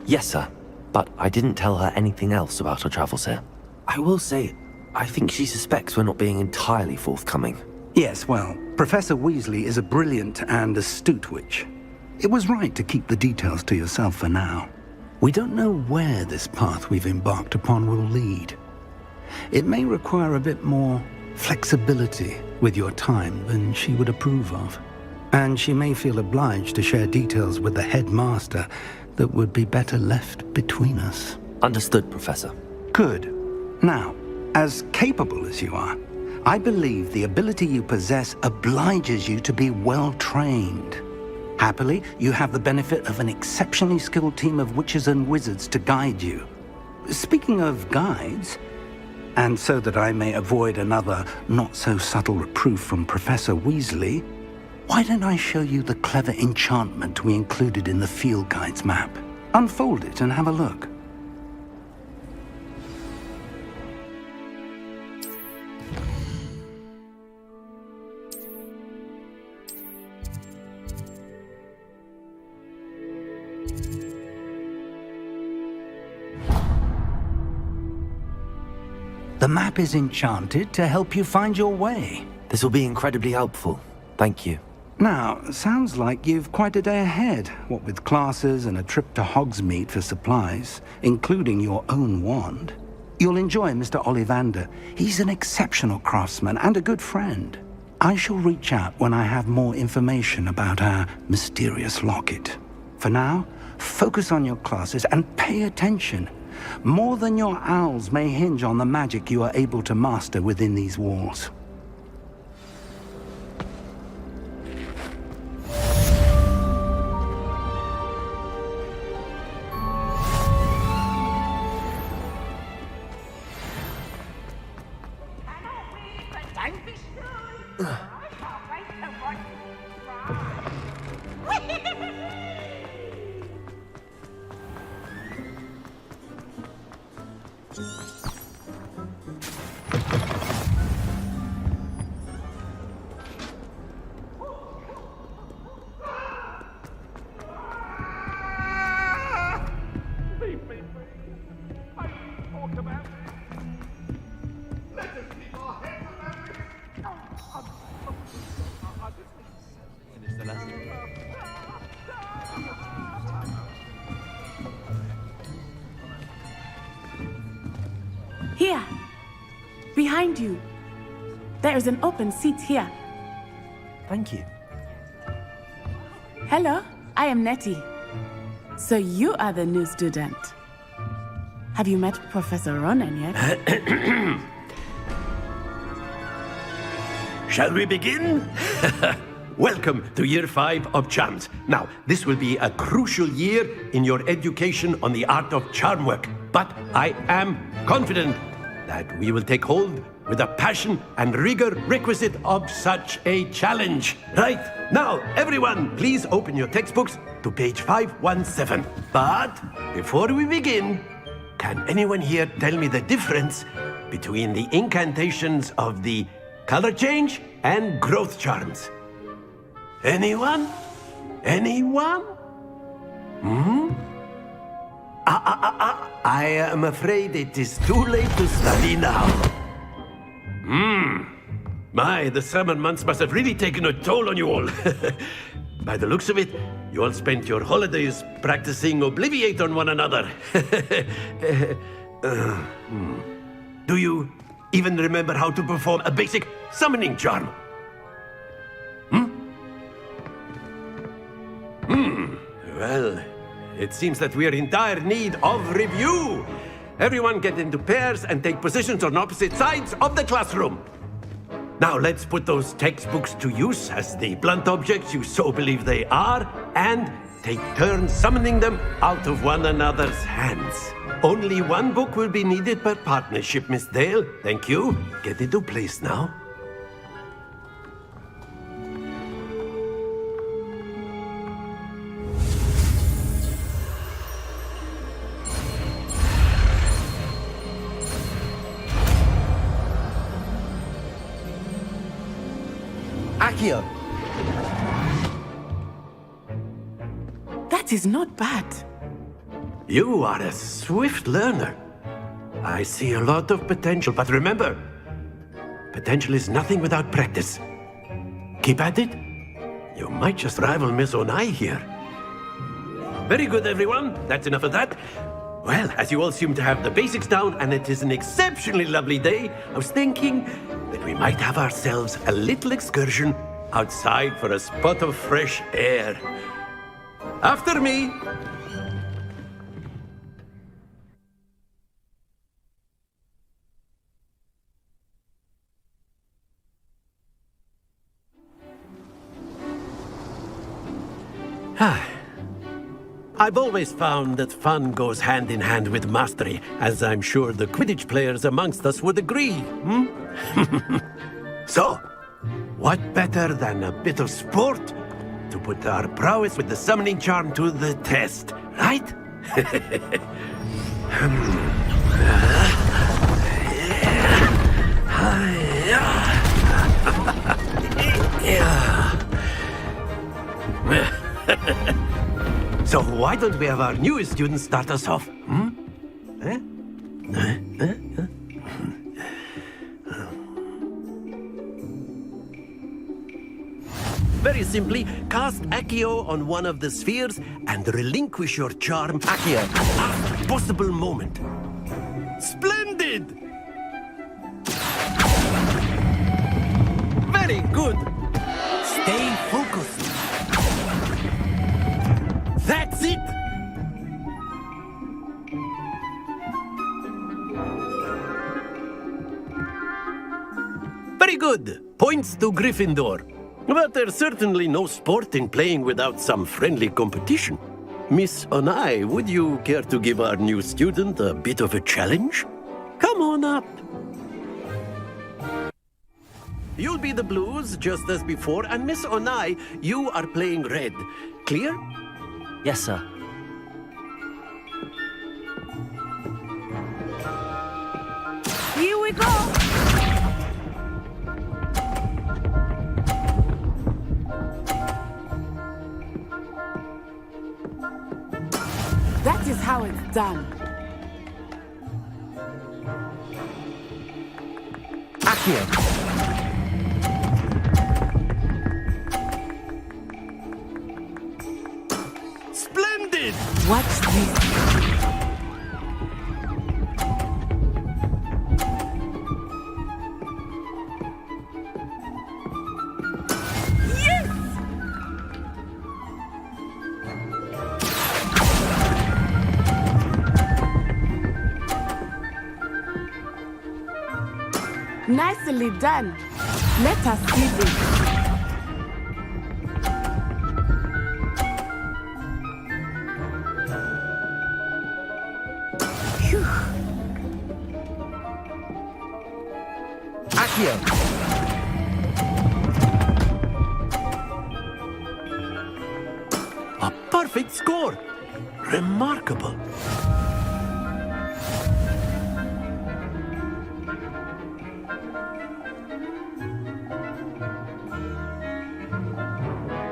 Speaker 2: Yes, sir. But I didn't tell her anything else about our travels here. I will say, I think she suspects we're not being entirely forthcoming.
Speaker 1: Yes, well, Professor Weasley is a brilliant and astute witch. It was right to keep the details to yourself for now. We don't know where this path we've embarked upon will lead. It may require a bit more flexibility with your time than she would approve of. And she may feel obliged to share details with the headmaster that would be better left between us.
Speaker 2: Understood, Professor.
Speaker 1: Good. Now, as capable as you are, I believe the ability you possess obliges you to be well-trained. Happily, you have the benefit of an exceptionally skilled team of witches and wizards to guide you. Speaking of guides, and so that I may avoid another not-so-subtle reproof from Professor Weasley, why don't I show you the clever enchantment we included in the field guide's map? Unfold it and have a look. The map is enchanted to help you find your way.
Speaker 2: This will be incredibly helpful. Thank you.
Speaker 1: Now, sounds like you've quite a day ahead, what with classes and a trip to Hogsmeade for supplies, including your own wand. You'll enjoy Mr. Ollivander. He's an exceptional craftsman and a good friend. I shall reach out when I have more information about our mysterious locket. For now, focus on your classes and pay attention. More than your owls may hinge on the magic you are able to master within these walls.
Speaker 16: Here, behind you. There is an open seat here.
Speaker 2: Thank you.
Speaker 16: Hello, I am Nettie. So you are the new student. Have you met Professor Ronen yet?
Speaker 8: Shall we begin? Welcome to Year 5 of Charms. Now, this will be a crucial year in your education on the art of charm work. But I am confident that we will take hold with the passion and rigor requisite of such a challenge. Right, now, everyone, please open your textbooks to page 517. But before we begin, can anyone here tell me the difference between the incantations of the color change and growth charms? Anyone? Anyone? I am afraid it is too late to study now. My, the summer months must have really taken a toll on you all. By the looks of it, you all spent your holidays practicing Obliviate on one another. Do you even remember how to perform a basic summoning charm? Well, it seems that we are in dire need of review. Everyone get into pairs and take positions on opposite sides of the classroom. Now let's put those textbooks to use as the blunt objects you so believe they are, and take turns summoning them out of one another's hands. Only one book will be needed per partnership, Miss Dale. Thank you. Get into place now.
Speaker 16: Accio. That is not bad.
Speaker 8: You are a swift learner. I see a lot of potential, but remember, potential is nothing without practice. Keep at it. You might just rival Miss Onai here. Very good, everyone. That's enough of that. Well, as you all seem to have the basics down, and it is an exceptionally lovely day, I was thinking that we might have ourselves a little excursion outside for a spot of fresh air. After me. I've always found that fun goes hand in hand with mastery, as I'm sure the Quidditch players amongst us would agree. So, what better than a bit of sport to put our prowess with the summoning charm to the test, right? So why don't we have our newest student start us off? Very simply, cast Accio on one of the spheres and relinquish your charm Accio at the last possible moment. Splendid! Very good. Stay focused. That's it! Very good. Points to Gryffindor. But there's certainly no sport in playing without some friendly competition. Miss Onai, would you care to give our new student a bit of a challenge? Come on up. You'll be the blues, just as before, and Miss Onai, you are playing red. Clear?
Speaker 2: Yes, sir.
Speaker 16: Here we go! That is how it's done.
Speaker 2: Accio.
Speaker 8: Splendid!
Speaker 16: Watch this. Nicely done. Let us see this. Phew.
Speaker 3: Accio!
Speaker 8: A perfect score! Remarkable.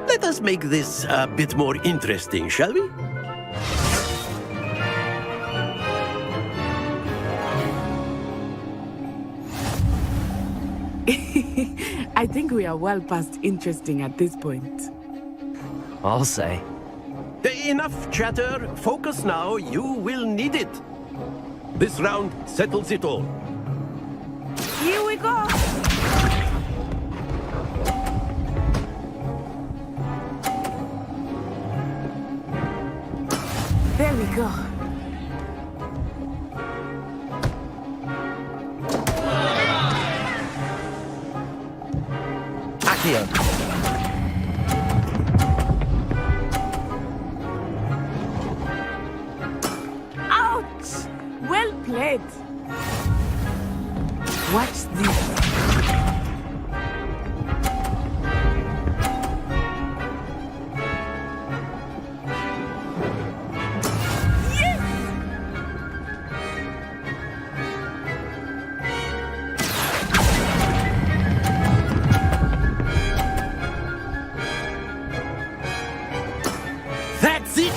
Speaker 8: Let us make this a bit more interesting, shall we?
Speaker 16: I think we are well past interesting at this point.
Speaker 2: I'll say.
Speaker 8: Enough chatter. Focus now. You will need it. This round settles it all.
Speaker 16: Here we go! There we go.
Speaker 2: Accio!
Speaker 16: Ouch! Well played. Watch this.
Speaker 8: That's it!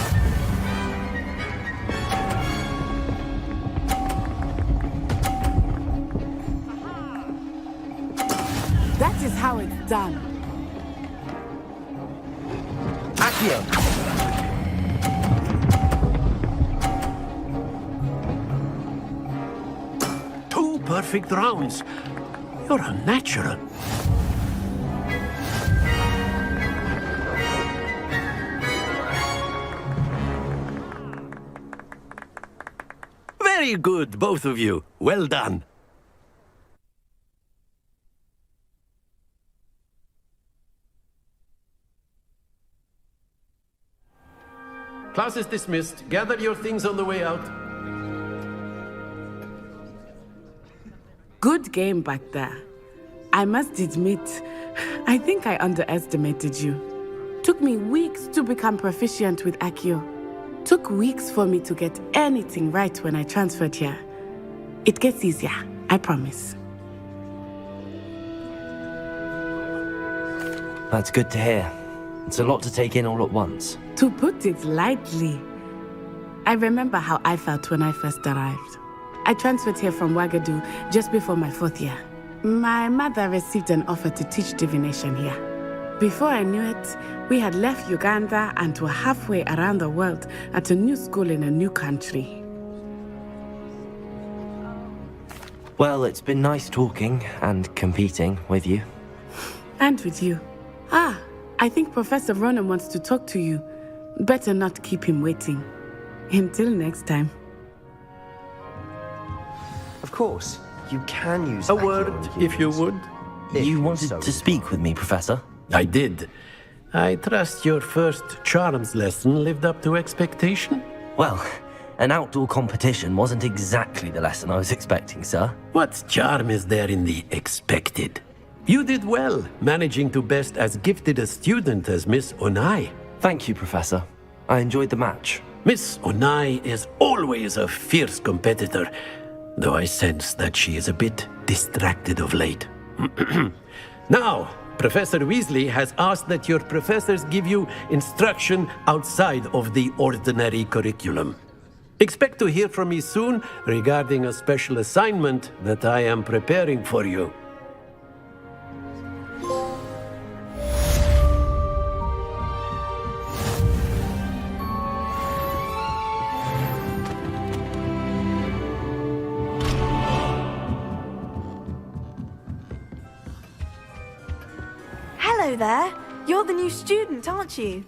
Speaker 16: That is how it's done.
Speaker 3: Accio!
Speaker 8: Two perfect rounds. You're a natural. Very good, both of you. Well done. Class is dismissed. Gather your things on the way out.
Speaker 16: Good game back there. I must admit, I think I underestimated you. Took me weeks to become proficient with Accio. Took weeks for me to get anything right when I transferred here. It gets easier, I promise.
Speaker 2: That's good to hear. It's a lot to take in all at once.
Speaker 16: To put it lightly, I remember how I felt when I first arrived. I transferred here from Wagadu just before my 4th year. My mother received an offer to teach divination here. Before I knew it, we had left Uganda and were halfway around the world at a new school in a new country.
Speaker 2: Well, it's been nice talking and competing with you.
Speaker 16: And with you. Ah, I think Professor Ronan wants to talk to you. Better not keep him waiting. Until next time.
Speaker 17: Of course, you can use
Speaker 8: a word, if you would.
Speaker 2: You wanted to speak with me, Professor?
Speaker 8: I did. I trust your first charms lesson lived up to expectation?
Speaker 2: Well, an outdoor competition wasn't exactly the lesson I was expecting, sir.
Speaker 8: What charm is there in the expected? You did well, managing to best as gifted a student as Miss Onai.
Speaker 2: Thank you, Professor. I enjoyed the match.
Speaker 8: Miss Onai is always a fierce competitor, though I sense that she is a bit distracted of late. Now, Professor Weasley has asked that your professors give you instruction outside of the ordinary curriculum. Expect to hear from me soon regarding a special assignment that I am preparing for you.
Speaker 18: Hello there. You're the new student, aren't you?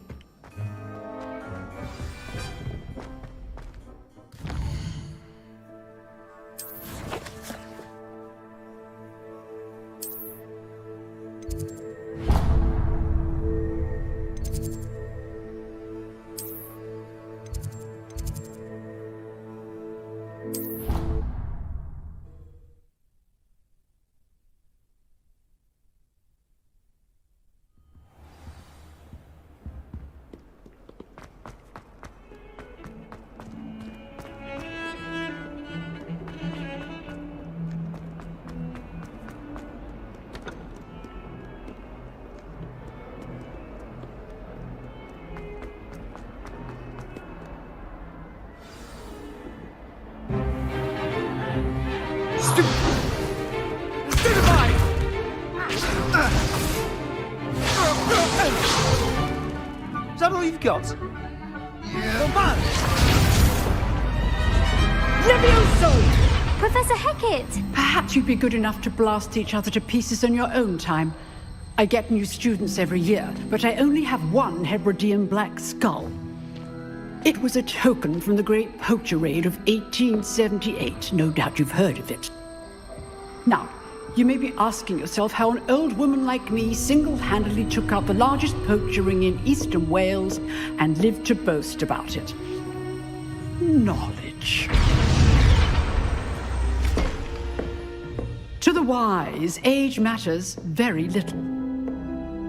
Speaker 14: we've got?
Speaker 19: Levioso!
Speaker 12: Professor Hecat!
Speaker 19: Perhaps you'd be good enough to blast each other to pieces on your own time. I get new students every year, but I only have one Hebridean black skull. It was a token from the Great Poacher Raid of 1878. No doubt you've heard of it. Now, you may be asking yourself how an old woman like me single-handedly took out the largest poacher ring in eastern Wales and lived to boast about it. Knowledge. To the wise, age matters very little.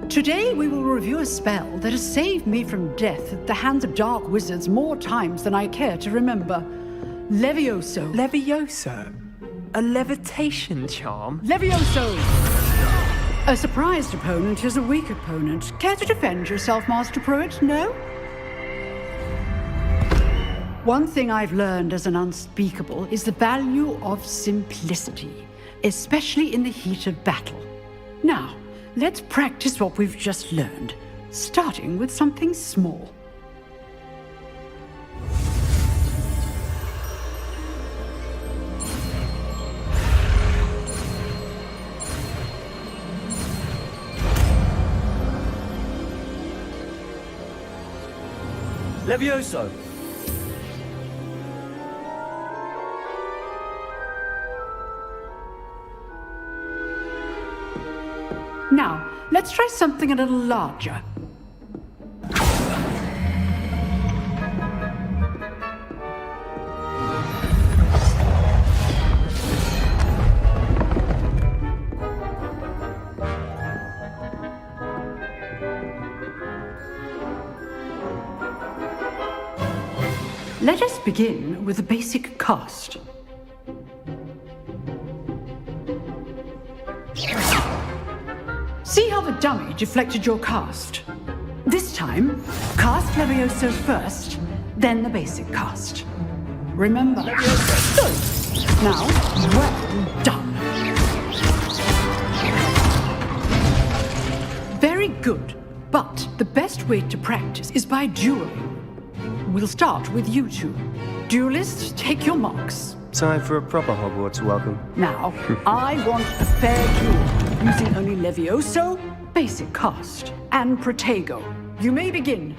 Speaker 19: Today we will review a spell that has saved me from death at the hands of dark wizards more times than I care to remember. Levioso.
Speaker 14: Levioso? A levitation charm?
Speaker 19: Levioso! A surprised opponent is a weak opponent. Care to defend yourself, Master Pruitt? No? One thing I've learned as an unspeakable is the value of simplicity, especially in the heat of battle. Now, let's practice what we've just learned, starting with something small.
Speaker 2: Levioso!
Speaker 19: Now, let's try something a little larger. Let us begin with a basic cast. See how the dummy deflected your cast? This time, cast Levioso first, then the basic cast. Remember, good. Now, well done. Very good, but the best way to practice is by dueling. We'll start with you two. Duelists, take your marks.
Speaker 17: Time for a proper Hogwarts welcome.
Speaker 19: Now, I want a fair duel, using only Levioso, basic cast, and Protego. You may begin.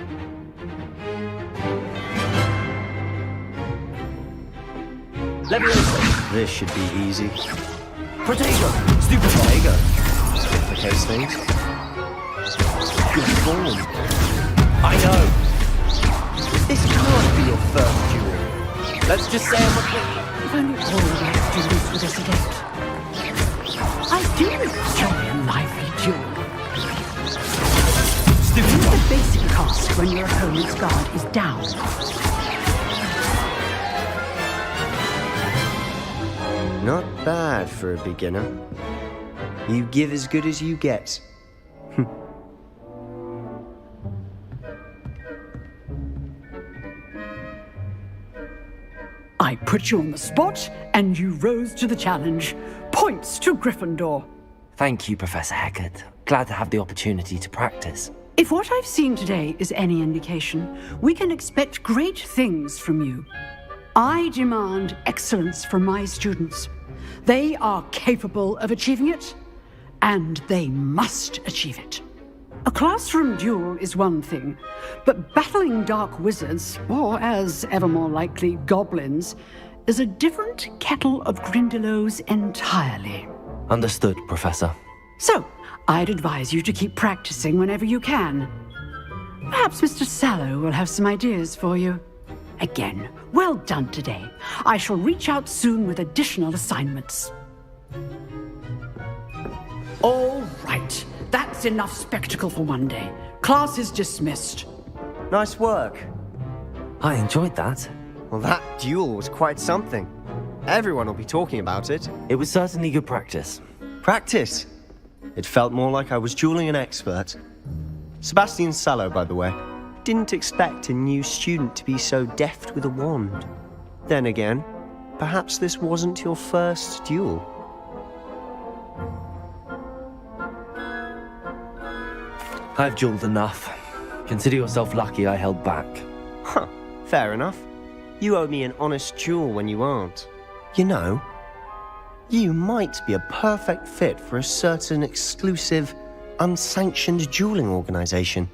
Speaker 17: Levioso. This should be easy.
Speaker 2: Protego! Stupid Protego!
Speaker 17: Complicates things. Good form.
Speaker 2: I know! This can't be your first duel. Let's just say
Speaker 19: If only all of you could do this with us again. I do enjoy a lively duel. Use the basic cast when your opponent's guard is down.
Speaker 17: Not bad for a beginner. You give as good as you get.
Speaker 19: I put you on the spot, and you rose to the challenge. Points to Gryffindor.
Speaker 2: Thank you, Professor Hecat. Glad to have the opportunity to practice.
Speaker 19: If what I've seen today is any indication, we can expect great things from you. I demand excellence from my students. They are capable of achieving it, and they must achieve it. A classroom duel is one thing, but battling dark wizards, or as ever more likely, goblins, is a different kettle of Grindylows entirely.
Speaker 2: Understood, Professor.
Speaker 19: So, I'd advise you to keep practicing whenever you can. Perhaps Mr. Sallow will have some ideas for you. Again, well done today. I shall reach out soon with additional assignments. All right. That's enough spectacle for one day. Class is dismissed.
Speaker 17: Nice work.
Speaker 2: I enjoyed that.
Speaker 17: Well, that duel was quite something. Everyone will be talking about it.
Speaker 2: It was certainly good practice.
Speaker 17: Practice? It felt more like I was dueling an expert. Sebastian Sallow, by the way. Didn't expect a new student to be so deft with a wand. Then again, perhaps this wasn't your first duel.
Speaker 2: I've dueled enough. Consider yourself lucky I held back.
Speaker 17: Huh, fair enough. You owe me an honest duel when you aren't. You know, you might be a perfect fit for a certain exclusive, unsanctioned dueling organization.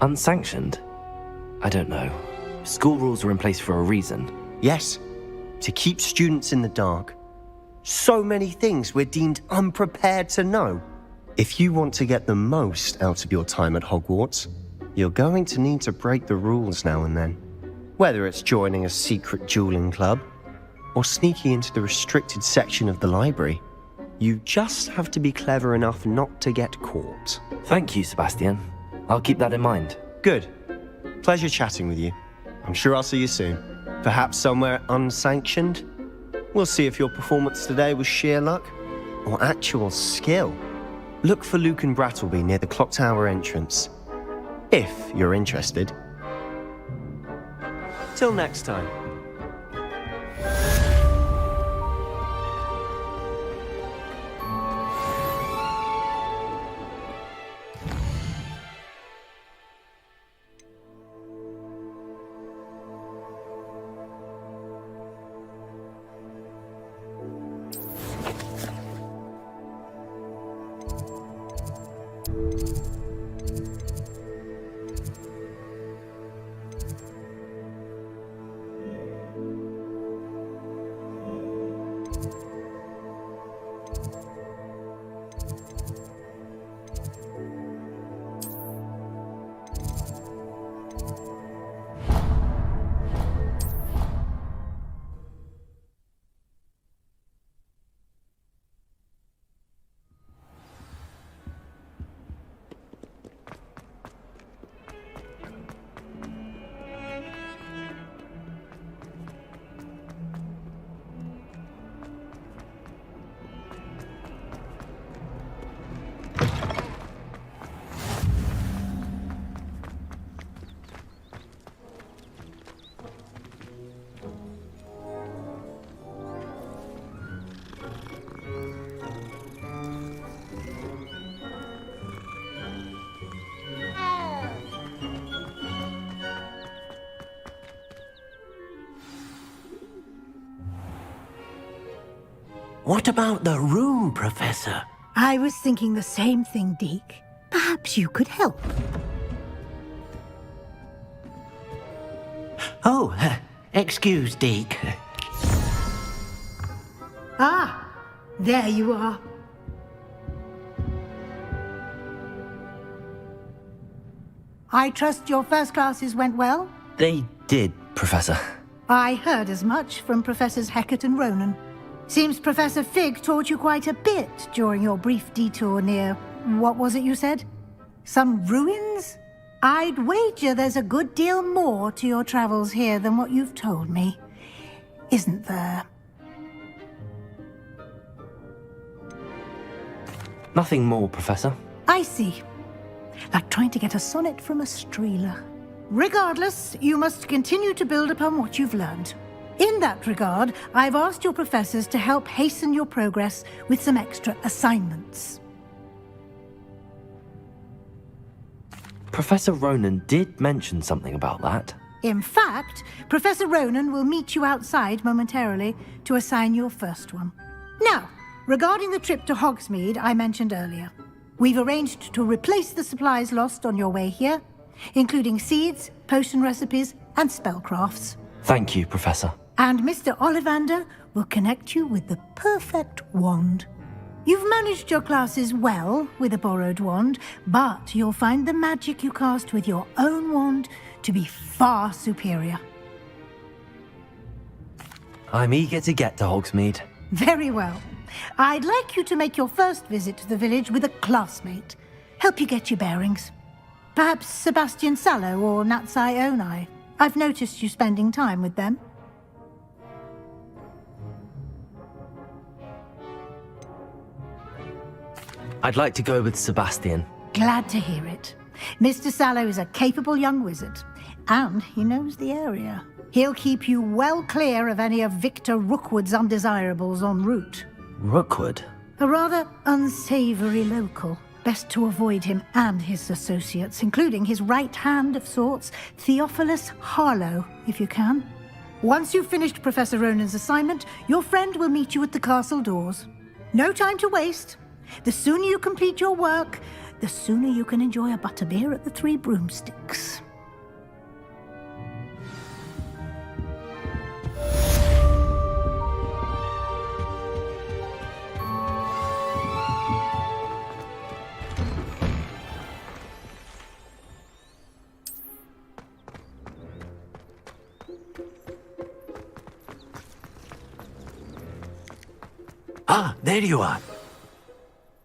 Speaker 2: Unsanctioned? I don't know. School rules are in place for a reason.
Speaker 17: Yes, to keep students in the dark. So many things we're deemed unprepared to know. If you want to get the most out of your time at Hogwarts, you're going to need to break the rules now and then. Whether it's joining a secret dueling club, or sneaking into the restricted section of the library, you just have to be clever enough not to get caught.
Speaker 2: Thank you, Sebastian. I'll keep that in mind.
Speaker 17: Good. Pleasure chatting with you. I'm sure I'll see you soon. Perhaps somewhere unsanctioned? We'll see if your performance today was sheer luck or actual skill. Look for Luke and Brattleby near the clock tower entrance, if you're interested. Till next time.
Speaker 8: What about the room, Professor?
Speaker 9: I was thinking the same thing, Deke. Perhaps you could help.
Speaker 8: Oh, excuse, Deke.
Speaker 9: Ah, there you are. I trust your first classes went well?
Speaker 2: They did, Professor.
Speaker 9: I heard as much from Professors Hecat and Ronan. Seems Professor Fig taught you quite a bit during your brief detour near... what was it you said? Some ruins? I'd wager there's a good deal more to your travels here than what you've told me. Isn't there?
Speaker 2: Nothing more, Professor.
Speaker 9: I see. Like trying to get a sonnet from a streeler. Regardless, you must continue to build upon what you've learned. In that regard, I've asked your professors to help hasten your progress with some extra assignments.
Speaker 2: Professor Ronan did mention something about that.
Speaker 9: In fact, Professor Ronan will meet you outside momentarily to assign your first one. Now, regarding the trip to Hogsmeade I mentioned earlier, we've arranged to replace the supplies lost on your way here, including seeds, potion recipes, and spellcrafts.
Speaker 2: Thank you, Professor.
Speaker 9: And Mr. Ollivander will connect you with the perfect wand. You've managed your classes well with a borrowed wand, but you'll find the magic you cast with your own wand to be far superior.
Speaker 2: I'm eager to get to Hogsmeade.
Speaker 9: Very well. I'd like you to make your first visit to the village with a classmate. Help you get your bearings. Perhaps Sebastian Sallow or Natsai Onai. I've noticed you spending time with them.
Speaker 2: I'd like to go with Sebastian.
Speaker 9: Glad to hear it. Mr. Sallow is a capable young wizard, and he knows the area. He'll keep you well clear of any of Victor Rookwood's undesirables en route.
Speaker 2: Rookwood?
Speaker 9: A rather unsavory local. Best to avoid him and his associates, including his right hand of sorts, Theophilus Harlow, if you can. Once you've finished Professor Ronan's assignment, your friend will meet you at the castle doors. No time to waste. The sooner you complete your work, the sooner you can enjoy a butterbeer at the Three Broomsticks.
Speaker 8: Ah, there you are.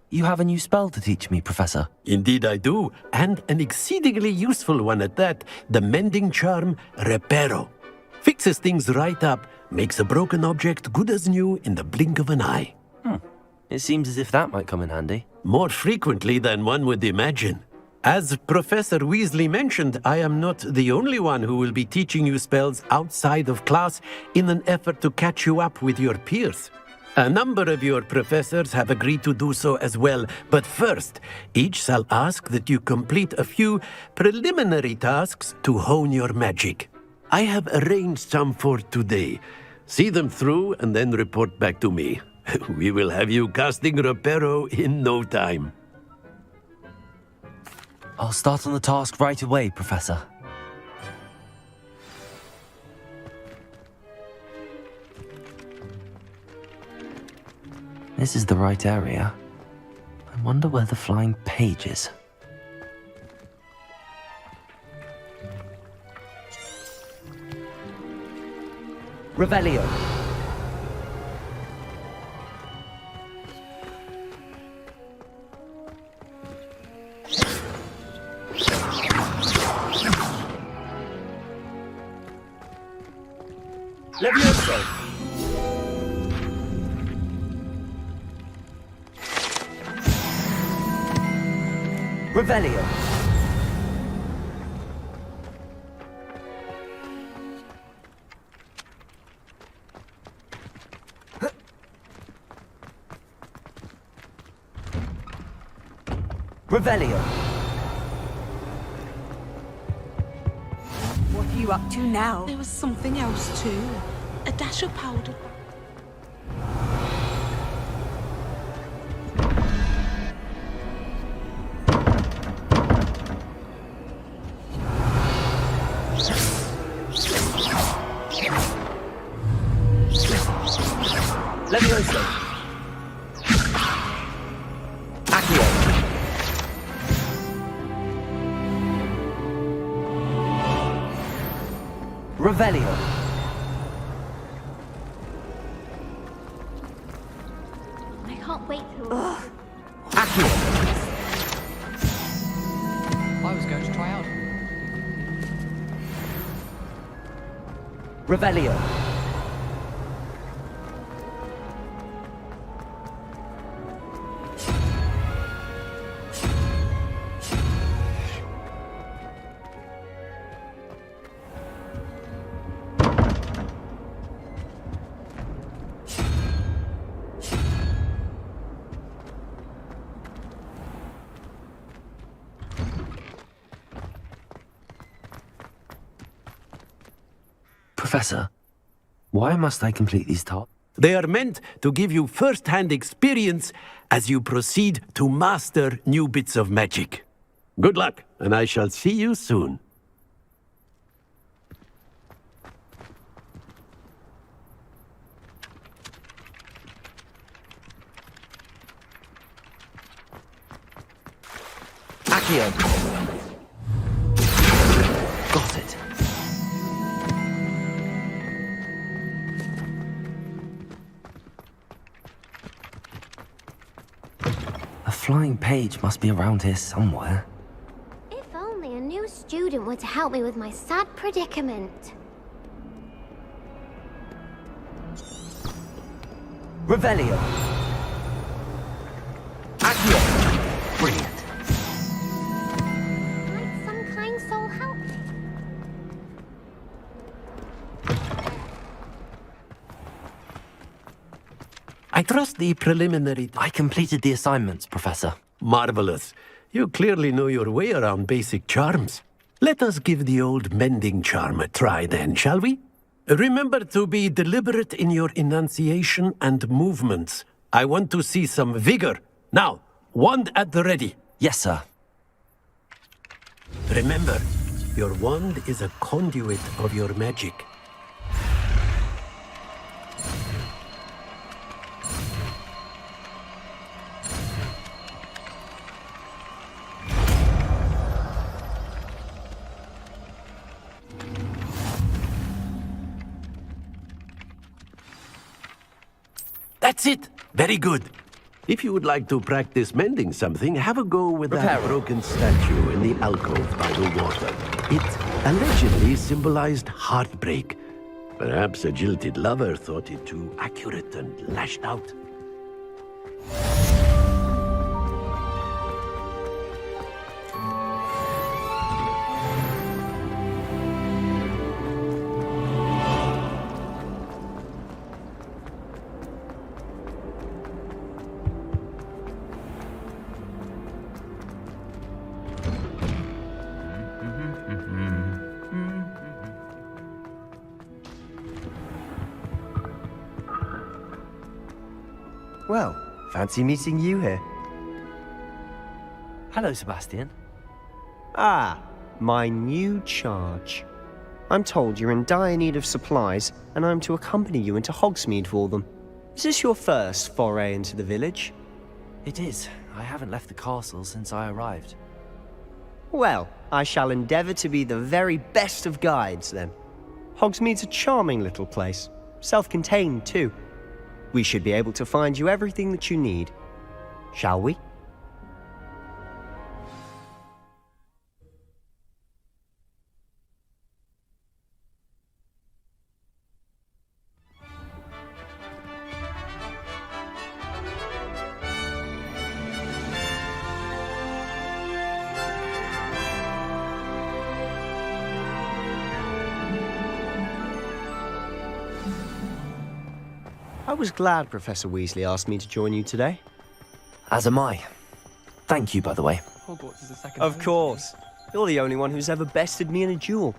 Speaker 2: You have a new spell to teach me, Professor.
Speaker 8: Indeed I do, and an exceedingly useful one at that. The mending charm, Reparo. Fixes things right up, makes a broken object good as new in the blink of an eye.
Speaker 2: It seems as if that might come in handy.
Speaker 8: More frequently than one would imagine. As Professor Weasley mentioned, I am not the only one who will be teaching you spells outside of class in an effort to catch you up with your peers. A number of your professors have agreed to do so as well, but first, each shall ask that you complete a few preliminary tasks to hone your magic. I have arranged some for today. See them through and then report back to me. We will have you casting Reparo in no time.
Speaker 2: I'll start on the task right away, Professor. This is the right area. I wonder where the flying page is. Revelio.
Speaker 8: Levioso.
Speaker 2: Revelio. Revelio.
Speaker 18: What are you up to now? There was something else too. A dash of powder.
Speaker 2: Levioso. Accio. Revelio.
Speaker 12: I can't wait to...
Speaker 2: Accio.
Speaker 13: I was going to try out.
Speaker 2: Revelio. Professor, why must I complete these tasks?
Speaker 8: They are meant to give you first-hand experience as you proceed to master new bits of magic. Good luck, and I shall see you soon.
Speaker 2: Accio. Got it. A flying page must be around here somewhere.
Speaker 12: If only a new student were to help me with my sad predicament.
Speaker 2: Revelio. Accio. Brilliant.
Speaker 12: Might some kind soul help me?
Speaker 8: I trust the preliminary...
Speaker 2: I completed the assignments, Professor.
Speaker 8: Marvelous. You clearly know your way around basic charms. Let us give the old mending charm a try then, shall we? Remember to be deliberate in your enunciation and movements. I want to see some vigor. Now, wand at the ready.
Speaker 2: Yes, sir.
Speaker 8: Remember, your wand is a conduit of your magic. That's it! Very good. If you would like to practice mending something, have a go with that broken statue in the alcove by the water. It allegedly symbolized heartbreak. Perhaps a jilted lover thought it too accurate and lashed out.
Speaker 17: Well, fancy meeting you here.
Speaker 2: Hello, Sebastian.
Speaker 17: Ah, my new charge. I'm told you're in dire need of supplies, and I'm to accompany you into Hogsmeade for them. Is this your first foray into the village?
Speaker 2: It is. I haven't left the castle since I arrived.
Speaker 17: Well, I shall endeavour to be the very best of guides, then. Hogsmeade's a charming little place. Self-contained, too. We should be able to find you everything that you need. Shall we? I was glad Professor Weasley asked me to join you today.
Speaker 2: As am I. Thank you, by the way.
Speaker 14: Hogwarts is a second
Speaker 17: Of
Speaker 14: home.
Speaker 17: course. You're the only one who's ever bested me in a duel.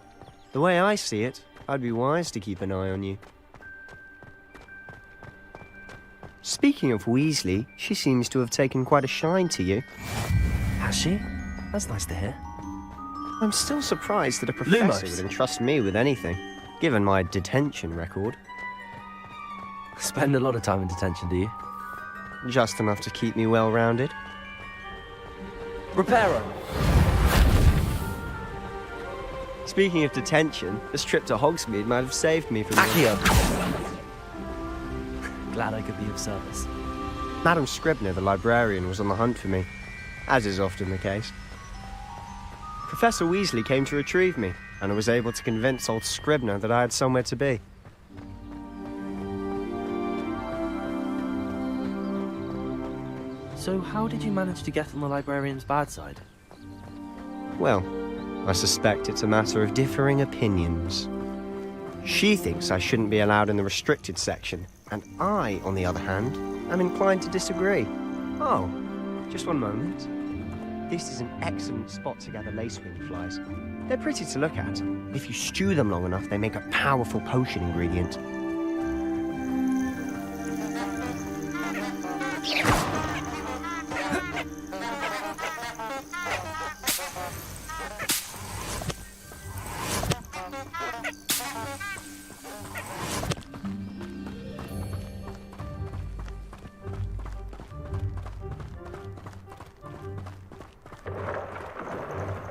Speaker 17: The way I see it, I'd be wise to keep an eye on you. Speaking of Weasley, she seems to have taken quite a shine to you.
Speaker 2: Has she? That's nice to hear.
Speaker 17: I'm still surprised that a professor would entrust me with anything, given my detention record.
Speaker 2: Spend a lot of time in detention, do you?
Speaker 17: Just enough to keep me well-rounded.
Speaker 2: Reparo!
Speaker 17: Speaking of detention, this trip to Hogsmeade might have saved me from...
Speaker 2: Accio! Glad I could be of service.
Speaker 17: Madam Scribner, the librarian, was on the hunt for me, as is often the case. Professor Weasley came to retrieve me, and I was able to convince old Scribner that I had somewhere to be.
Speaker 2: So how did you manage to get on the librarian's bad side?
Speaker 17: Well, I suspect it's a matter of differing opinions. She thinks I shouldn't be allowed in the restricted section, and I, on the other hand, am inclined to disagree. Oh, just one moment. This is an excellent spot to gather lacewing flies. They're pretty to look at. If you stew them long enough, they make a powerful potion ingredient.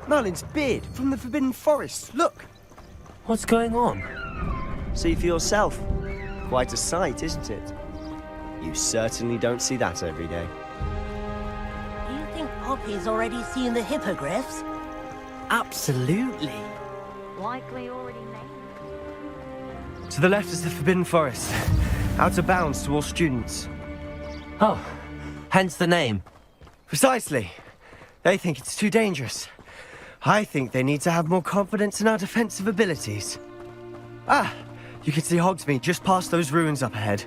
Speaker 17: Merlin's beard from the Forbidden Forest. Look!
Speaker 2: What's going on?
Speaker 17: See for yourself. Quite a sight, isn't it? You certainly don't see that every day.
Speaker 20: Do you think Poppy's already seen the hippogriffs?
Speaker 17: Absolutely.
Speaker 20: Likely already named.
Speaker 17: To the left is the Forbidden Forest. Out of bounds to all students.
Speaker 2: Oh, hence the name.
Speaker 17: Precisely. They think it's too dangerous. I think they need to have more confidence in our defensive abilities. Ah, you can see Hogsmeade just past those ruins up ahead.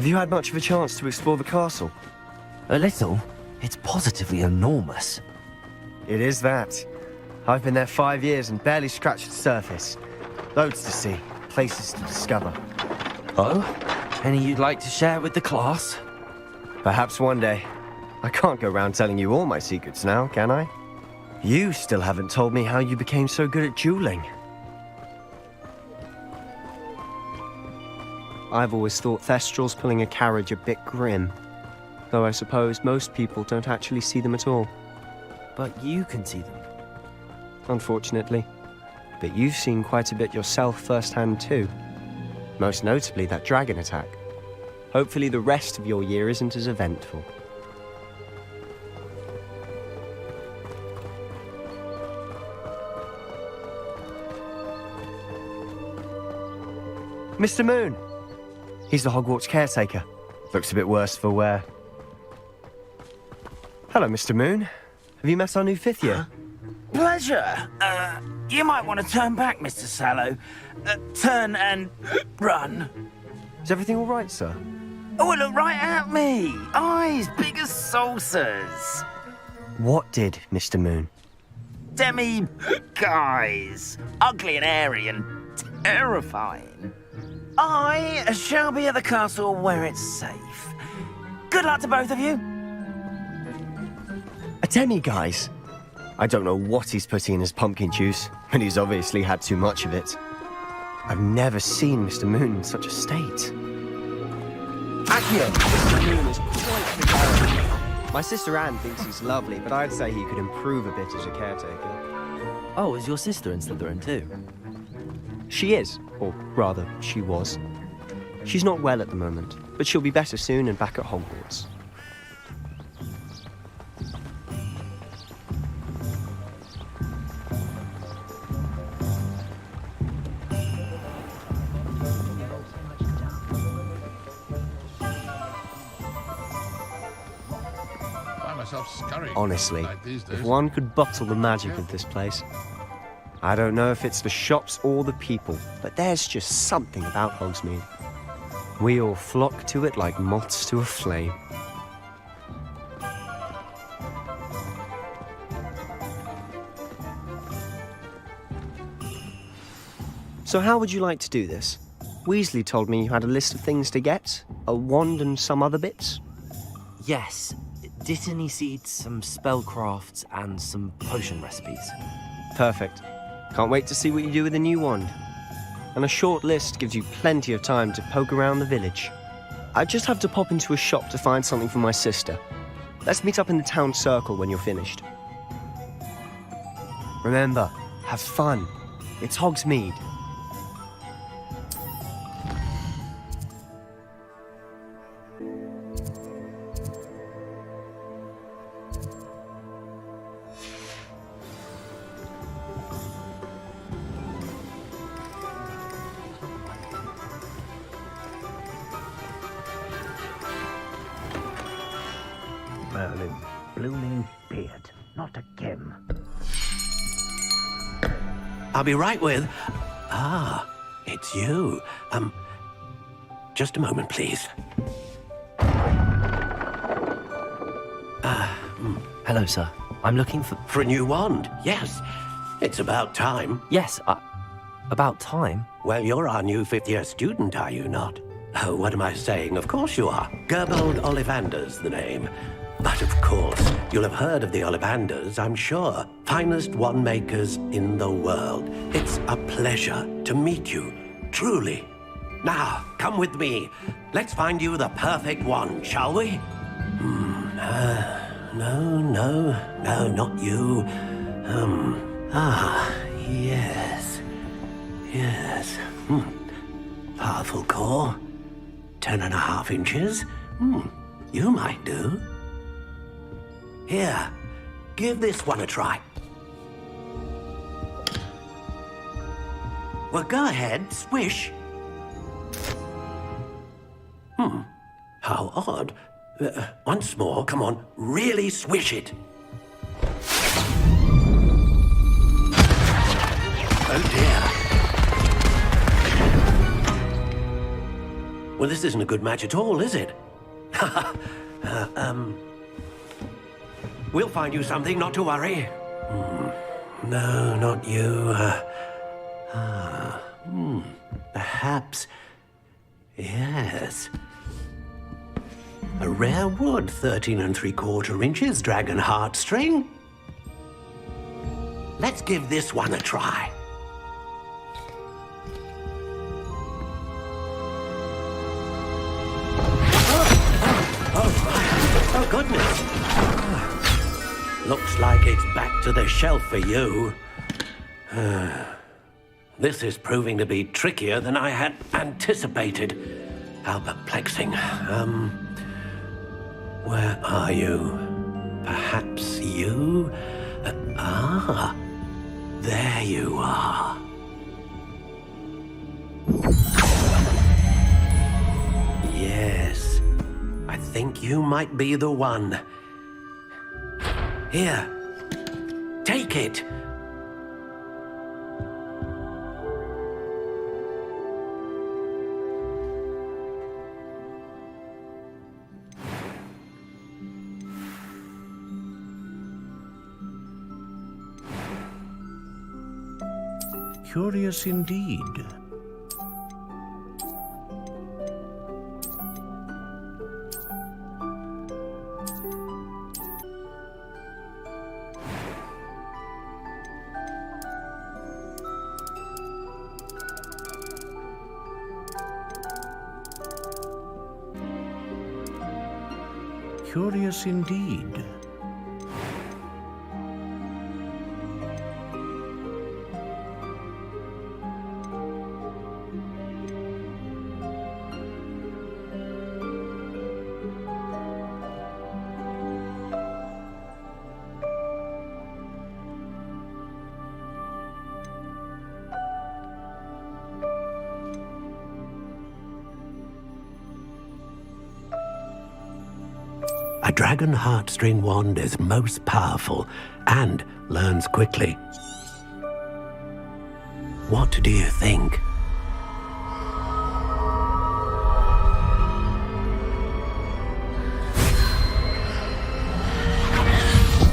Speaker 17: Have you had much of a chance to explore the castle?
Speaker 2: A little. It's positively enormous.
Speaker 17: It is that. I've been there 5 years and barely scratched the surface. Loads to see, places to discover.
Speaker 2: Oh? Any you'd like to share with the class?
Speaker 17: Perhaps one day. I can't go around telling you all my secrets now, can I? You still haven't told me how you became so good at dueling. I've always thought Thestrals pulling a carriage a bit grim. Though I suppose most people don't actually see them at all.
Speaker 2: But you can see them.
Speaker 17: Unfortunately. But you've seen quite a bit yourself firsthand too. Most notably that dragon attack. Hopefully the rest of your year isn't as eventful. Mr. Moon! He's the Hogwarts caretaker. Looks a bit worse for wear. Hello, Mr. Moon. Have you met our new 5th year?
Speaker 10: Pleasure. You might want to turn back, Mr. Sallow. Turn and run.
Speaker 17: Is everything all right, sir?
Speaker 10: Oh, look right at me. Eyes big as saucers.
Speaker 17: What did, Mr. Moon?
Speaker 10: Guys. Ugly and airy and terrifying. I shall be at the castle where it's safe. Good luck to both of you.
Speaker 17: A demi-guise? I don't know what he's putting in his pumpkin juice, but he's obviously had too much of it. I've never seen Mr. Moon in such a state. Accio, Mr. Moon is quite the character. My sister Anne thinks he's lovely, but I'd say he could improve a bit as a caretaker.
Speaker 2: Oh, is your sister in Slytherin too?
Speaker 17: She is, or rather, she was. She's not well at the moment, but she'll be better soon and back at Hogwarts. Honestly, if one could bottle the magic of this place. I don't know if it's the shops or the people, but there's just something about Hogsmeade. We all flock to it like moths to a flame. So how would you like to do this? Weasley told me you had a list of things to get, a wand and some other bits.
Speaker 2: Yes. Dittany seeds, some spellcrafts, and some potion recipes.
Speaker 17: Perfect. Can't wait to see what you do with the new wand. And a short list gives you plenty of time to poke around the village. I just have to pop into a shop to find something for my sister. Let's meet up in the town circle when you're finished. Remember, have fun. It's Hogsmeade.
Speaker 1: Merlin, blooming beard, not again.
Speaker 8: I'll be right with... Ah, it's you. Just a moment, please.
Speaker 2: Hello, sir. I'm looking for...
Speaker 8: For a new wand, yes. It's about time.
Speaker 2: Yes, about time?
Speaker 8: Well, you're our new 5th year student, are you not? Oh, what am I saying? Of course you are. Gerbold Ollivander's the name. But of course, you'll have heard of the Ollivanders, I'm sure. Finest wand makers in the world. It's a pleasure to meet you, truly. Now, come with me. Let's find you the perfect wand, shall we? No, not you. Yes. Powerful core. 10.5 inches. You might do. Here, give this one a try. Well, go ahead, swish. How odd. Once more, come on, really swish it. Oh dear. Well, this isn't a good match at all, is it? We'll find you something, not to worry. No, not you. Perhaps... Yes. A rare wood, 13 3/4 inches, dragon heartstring. Let's give this one a try. Oh, goodness. Looks like it's back to the shelf for you. This is proving to be trickier than I had anticipated. How perplexing. Where are you? Perhaps you? There you are. Yes, I think you might be the one. Here, take it.
Speaker 6: Curious indeed. Curious indeed.
Speaker 8: A dragon heartstring wand is most powerful and learns quickly. What do you think?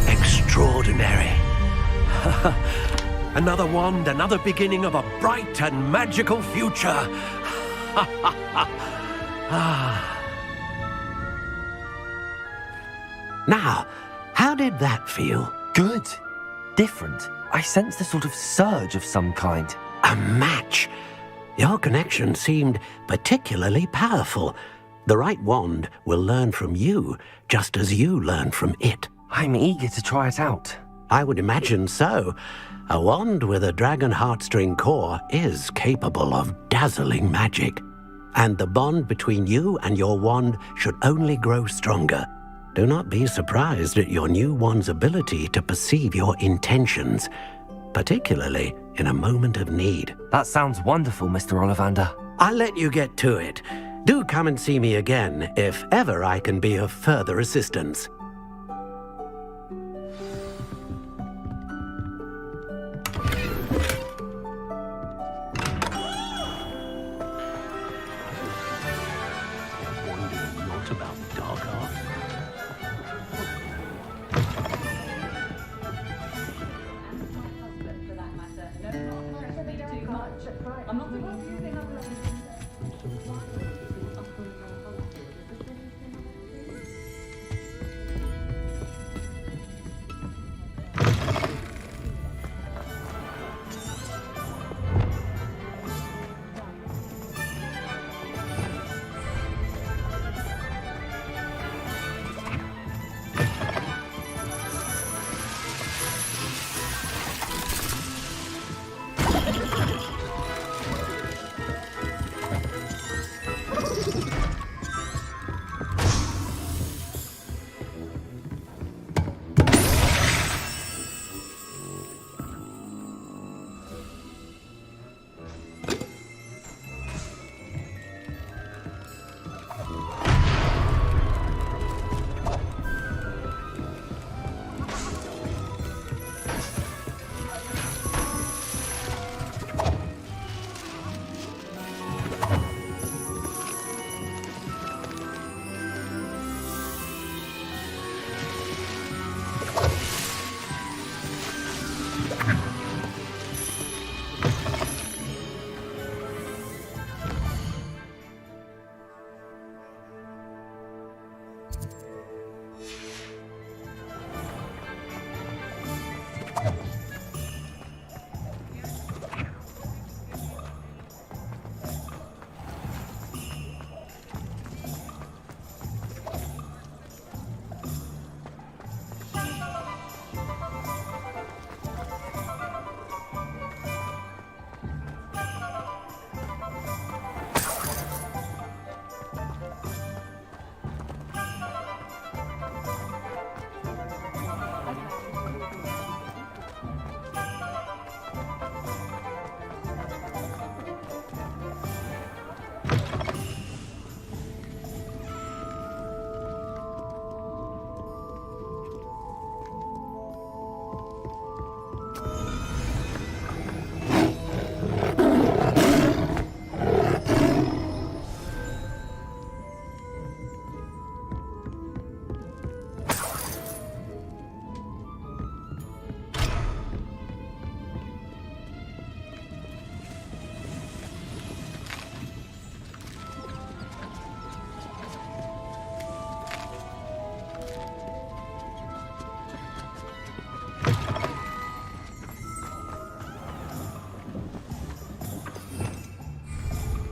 Speaker 8: Extraordinary. Another wand, another beginning of a bright and magical future. Now, how did that feel?
Speaker 2: Good. Different. I sensed a sort of surge of some kind.
Speaker 8: A match. Your connection seemed particularly powerful. The right wand will learn from you, just as you learn from it.
Speaker 2: I'm eager to try it out.
Speaker 8: I would imagine so. A wand with a dragon heartstring core is capable of dazzling magic. And the bond between you and your wand should only grow stronger. Do not be surprised at your new wand's ability to perceive your intentions, particularly in a moment of need.
Speaker 2: That sounds wonderful, Mr. Ollivander.
Speaker 8: I'll let you get to it. Do come and see me again if ever I can be of further assistance.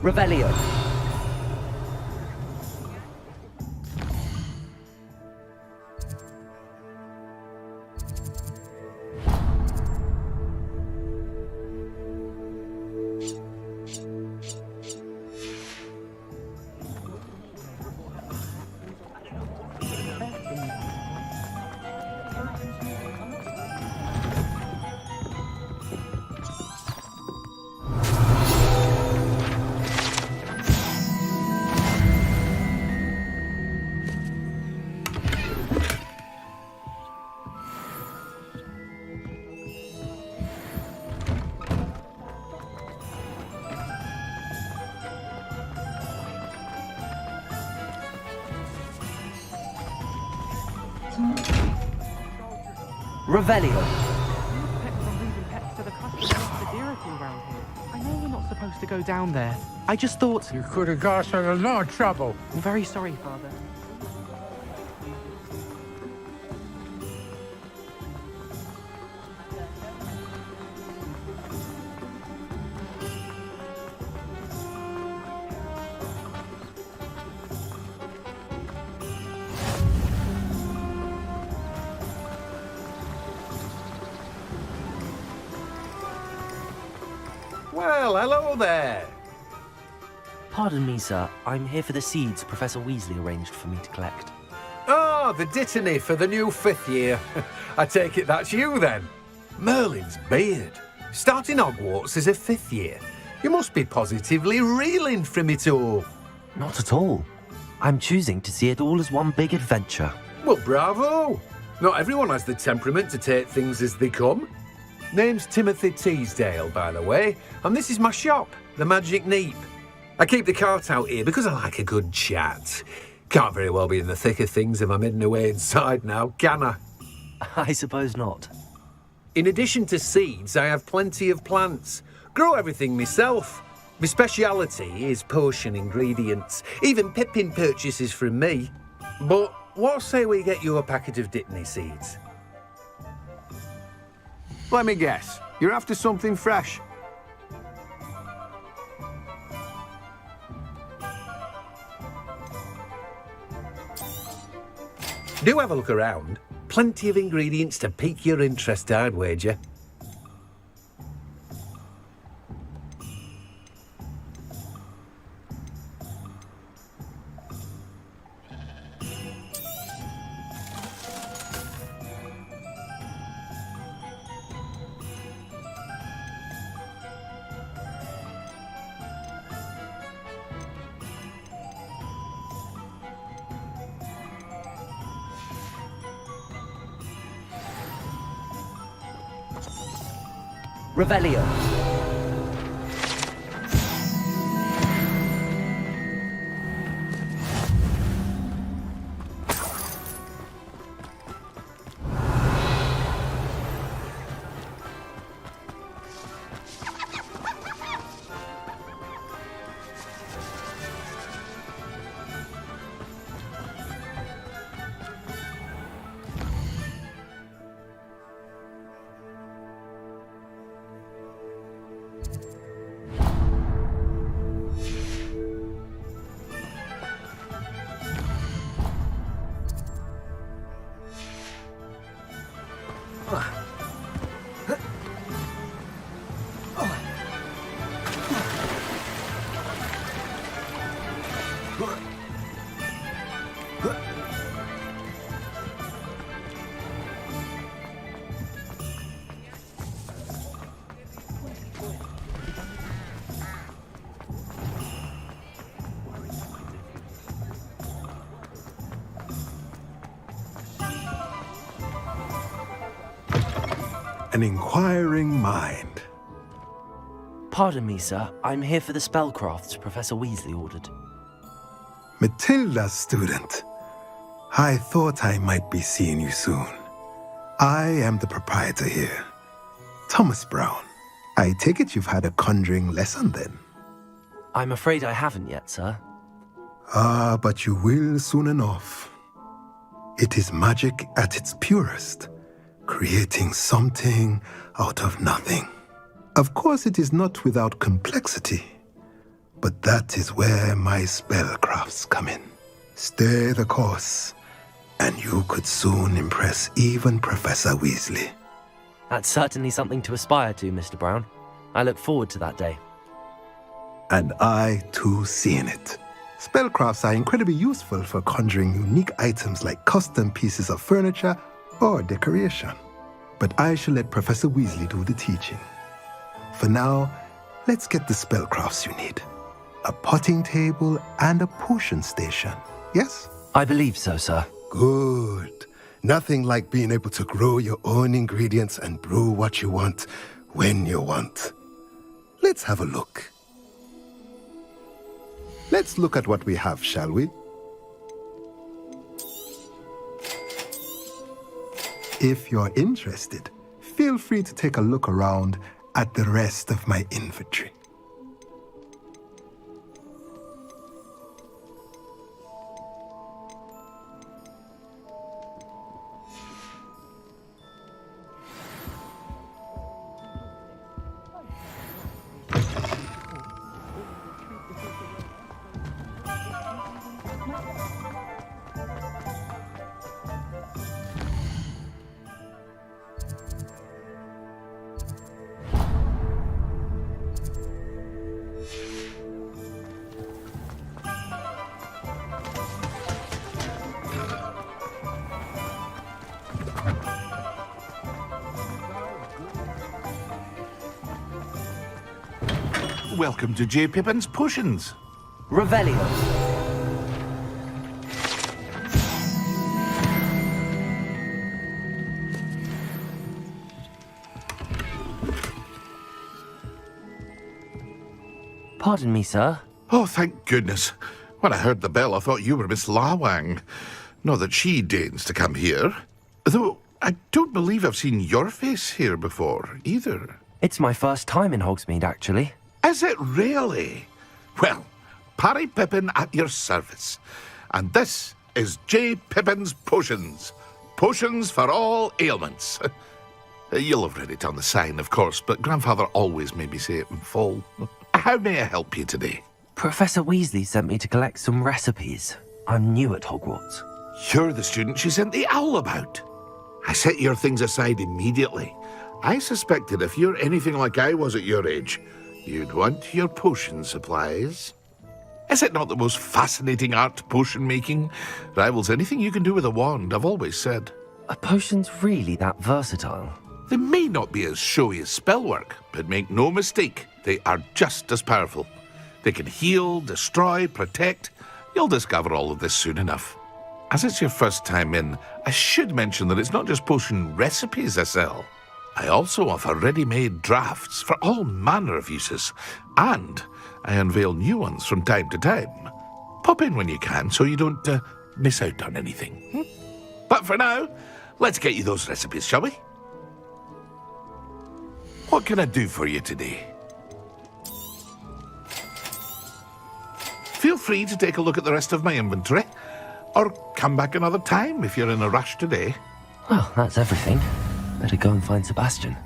Speaker 2: Revelio. Revelio.
Speaker 14: I know we're not supposed to go down there. I just thought...
Speaker 21: You could have got us in a lot of trouble.
Speaker 14: I'm very sorry, Father.
Speaker 3: Well, hello there.
Speaker 2: Pardon me, sir. I'm here for the seeds Professor Weasley arranged for me to collect.
Speaker 3: Ah, the dittany for the new 5th year. I take it that's you then. Merlin's beard. Starting Hogwarts as a 5th year. You must be positively reeling from it all.
Speaker 2: Not at all. I'm choosing to see it all as one big adventure.
Speaker 3: Well, bravo. Not everyone has the temperament to take things as they come. Name's Timothy Teasdale, by the way, and this is my shop, the Magic Neep. I keep the cart out here because I like a good chat. Can't very well be in the thick of things if I'm hidden away inside now, can I?
Speaker 2: I suppose not.
Speaker 3: In addition to seeds, I have plenty of plants. Grow everything myself. My speciality is potion ingredients. Even Pippin purchases from me. But what say we get you a packet of Dittany seeds?
Speaker 22: Let me guess. You're after something fresh.
Speaker 3: Do have a look around. Plenty of ingredients to pique your interest, I'd wager.
Speaker 2: Revelio.
Speaker 23: An inquiring mind.
Speaker 2: Pardon me, sir. I'm here for the spellcrafts Professor Weasley ordered.
Speaker 23: Matilda's student. I thought I might be seeing you soon. I am the proprietor here. Thomas Brown. I take it you've had a conjuring lesson then?
Speaker 2: I'm afraid I haven't yet, sir.
Speaker 23: Ah, but you will soon enough. It is magic at its purest, creating something out of nothing. Of course, it is not without complexity. But that is where my spellcrafts come in. Stay the course, and you could soon impress even Professor Weasley.
Speaker 2: That's certainly something to aspire to, Mr. Brown. I look forward to that day.
Speaker 23: And I, too, seeing it. Spellcrafts are incredibly useful for conjuring unique items like custom pieces of furniture or decoration. But I shall let Professor Weasley do the teaching. For now, let's get the spellcrafts you need. A potting table and a potion station, yes?
Speaker 2: I believe so, sir.
Speaker 23: Good. Nothing like being able to grow your own ingredients and brew what you want, when you want. Let's have a look. Let's look at what we have, shall we? If you're interested, feel free to take a look around at the rest of my inventory.
Speaker 4: Welcome to J. Pippin's Potions.
Speaker 2: Revelio. Pardon me, sir.
Speaker 4: Oh, thank goodness. When I heard the bell, I thought you were Miss Lawang. Not that she deigns to come here. Though, I don't believe I've seen your face here before, either.
Speaker 2: It's my first time in Hogsmeade, actually.
Speaker 4: Is it really? Well, Parry Pippin at your service. And this is J. Pippin's Potions. Potions for all ailments. You'll have read it on the sign, of course, but Grandfather always made me say it in full. How may I help you today?
Speaker 2: Professor Weasley sent me to collect some recipes. I'm new at Hogwarts.
Speaker 4: You're the student she sent the owl about. I set your things aside immediately. I suspected if you're anything like I was at your age, you'd want your potion supplies. Is it not the most fascinating art, potion making? Rivals anything you can do with a wand, I've always said.
Speaker 2: Are potions really that versatile?
Speaker 4: They may not be as showy as spellwork, but make no mistake, they are just as powerful. They can heal, destroy, protect. You'll discover all of this soon enough. As it's your first time in, I should mention that it's not just potion recipes I sell. I also offer ready-made drafts for all manner of uses, and I unveil new ones from time to time. Pop in when you can so you don't miss out on anything. But for now, let's get you those recipes, shall we? What can I do for you today? Feel free to take a look at the rest of my inventory, or come back another time if you're in a rush today.
Speaker 2: Well, that's everything. Better go and find Sebastian.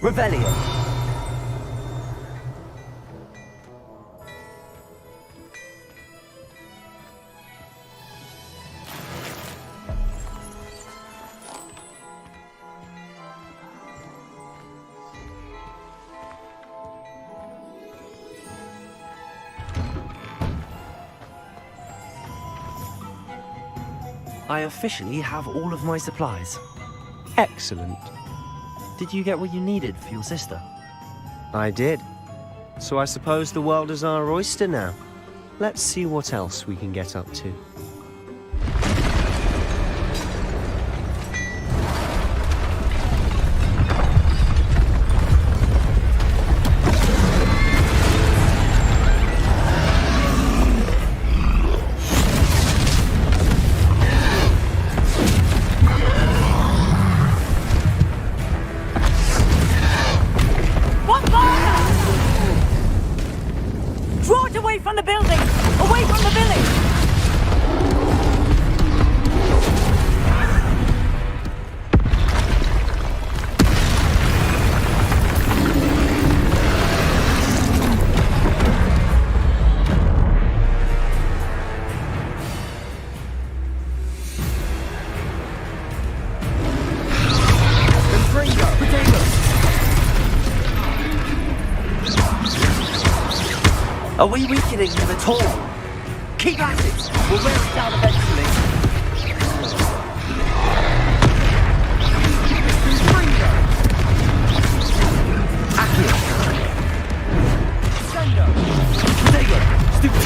Speaker 2: Revelio. I officially have all of my supplies.
Speaker 17: Excellent.
Speaker 2: Did you get what you needed for your sister?
Speaker 17: I did. So I suppose the world is our oyster now. Let's see what else we can get up to.
Speaker 19: Draw it away from the building! Away from the village!
Speaker 2: Are we weakening him at all? Keep at it! We'll wear it down eventually. Accio! Sendo! Potato! Stupid!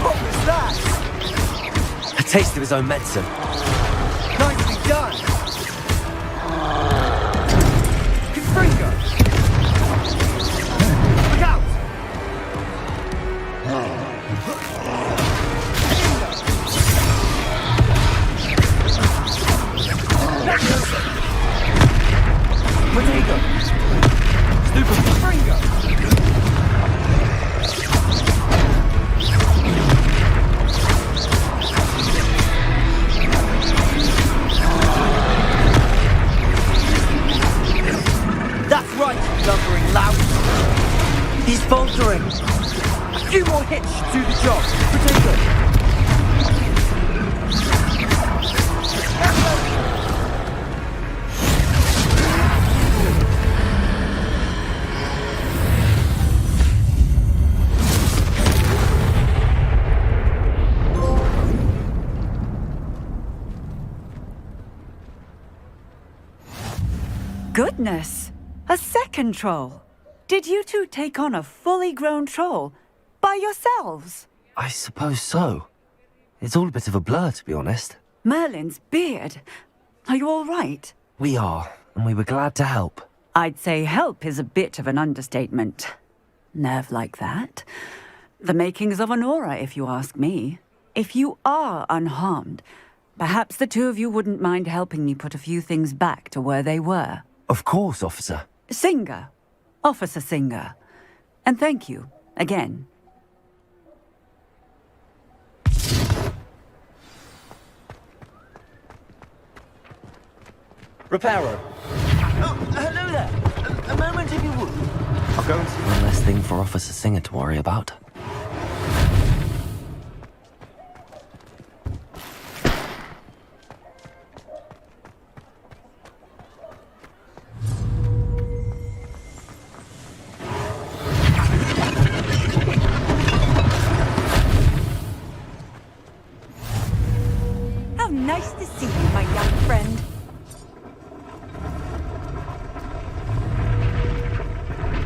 Speaker 2: What was that? A taste of his own medicine. Nicely done! Confringo! Potato! Stupid Fringo! That's right, you lumbering lout! He's faltering! A few more hits should do the job! Potato!
Speaker 19: Goodness! A second troll! Did you two take on a fully grown troll? By yourselves?
Speaker 2: I suppose so. It's all a bit of a blur, to be honest.
Speaker 19: Merlin's beard. Are you all right?
Speaker 2: We are, and we were glad to help.
Speaker 19: I'd say help is a bit of an understatement. Nerve like that. The makings of an aura, if you ask me. If you are unharmed, perhaps the two of you wouldn't mind helping me put a few things back to where they were.
Speaker 2: Of course, officer.
Speaker 19: Singer. Officer Singer. And thank you, again.
Speaker 2: Reparo.
Speaker 5: Oh, hello there. A moment if you would.
Speaker 2: I'll go and see. One less thing for Officer Singer to worry about.
Speaker 19: How nice to see you, my young friend.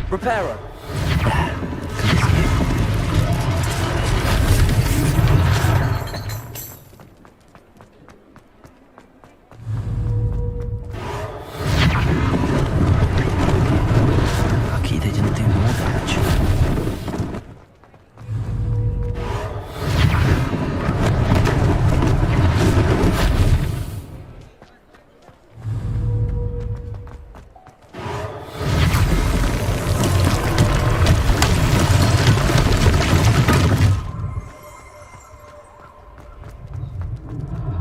Speaker 2: Reparo. Lucky they didn't do more damage.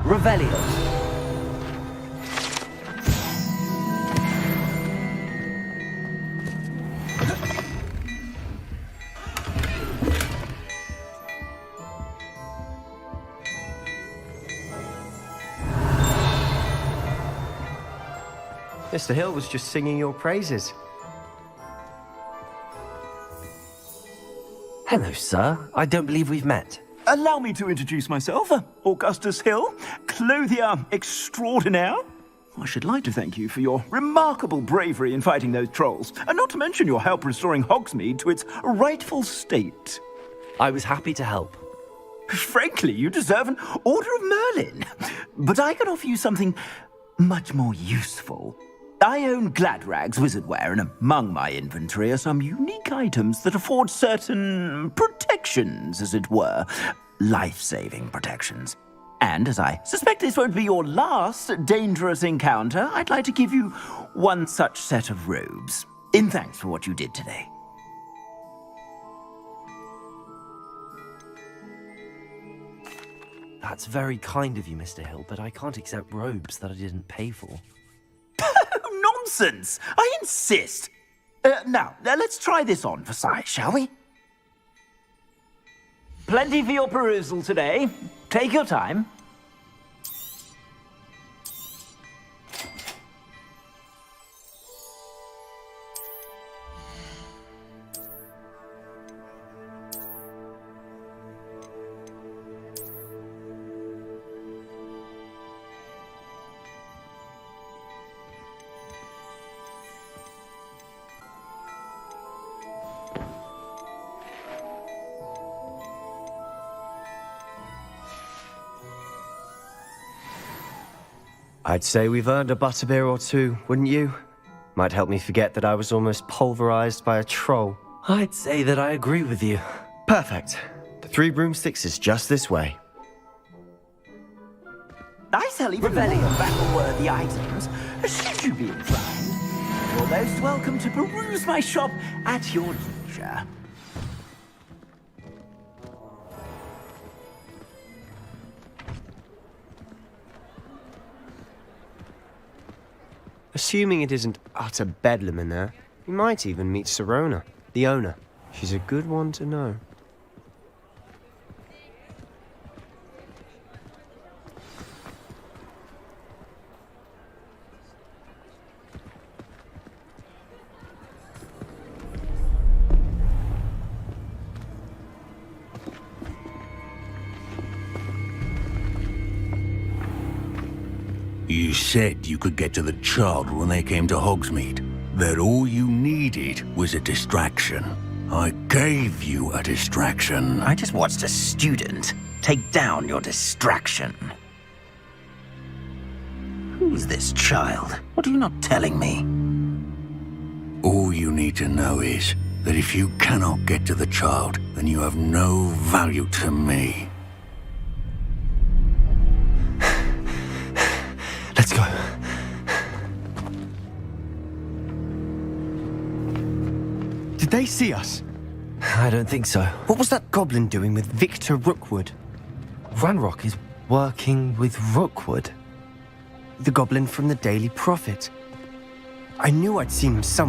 Speaker 2: Revelio.
Speaker 17: Mr. Hill was just singing your praises.
Speaker 2: Hello, sir. I don't believe we've met.
Speaker 5: Allow me to introduce myself. Augustus Hill, clothier extraordinaire.
Speaker 7: I should like to thank you for your remarkable bravery in fighting those trolls, and not to mention your help restoring Hogsmeade to its rightful state.
Speaker 2: I was happy to help.
Speaker 7: Frankly, you deserve an Order of Merlin. But I can offer you something much more useful. I own Gladrag's wizardware, and among my inventory are some unique items that afford certain protections, as it were. Life-saving protections. And as I suspect this won't be your last dangerous encounter, I'd like to give you one such set of robes, in thanks for what you did today.
Speaker 2: That's very kind of you, Mr. Hill, but I can't accept robes that I didn't pay for.
Speaker 7: Nonsense! I insist! Now, let's try this on for size, shall we? Plenty for your perusal today. Take your time.
Speaker 17: I'd say we've earned a butterbeer or two, wouldn't you? Might help me forget that I was almost pulverized by a troll.
Speaker 2: I'd say that I agree with you.
Speaker 17: Perfect. The 3 broomsticks is just this way.
Speaker 7: I sell even more battle-worthy items, should you be inclined. You're most welcome to peruse my shop at your leisure.
Speaker 17: Assuming it isn't utter bedlam in there, you might even meet Sirona, the owner. She's a good one to know.
Speaker 6: You said you could get to the child when they came to Hogsmeade. That all you needed was a distraction. I gave you a distraction.
Speaker 10: I just watched a student take down your distraction. Who's this child? What are you not telling me?
Speaker 6: All you need to know is that if you cannot get to the child, then you have no value to me.
Speaker 17: Let's go. Did they see us?
Speaker 2: I don't think so.
Speaker 17: What was that goblin doing with Victor Rookwood?
Speaker 2: Ranrock is working with Rookwood.
Speaker 17: The goblin from the Daily Prophet. I knew I'd seen him somewhere.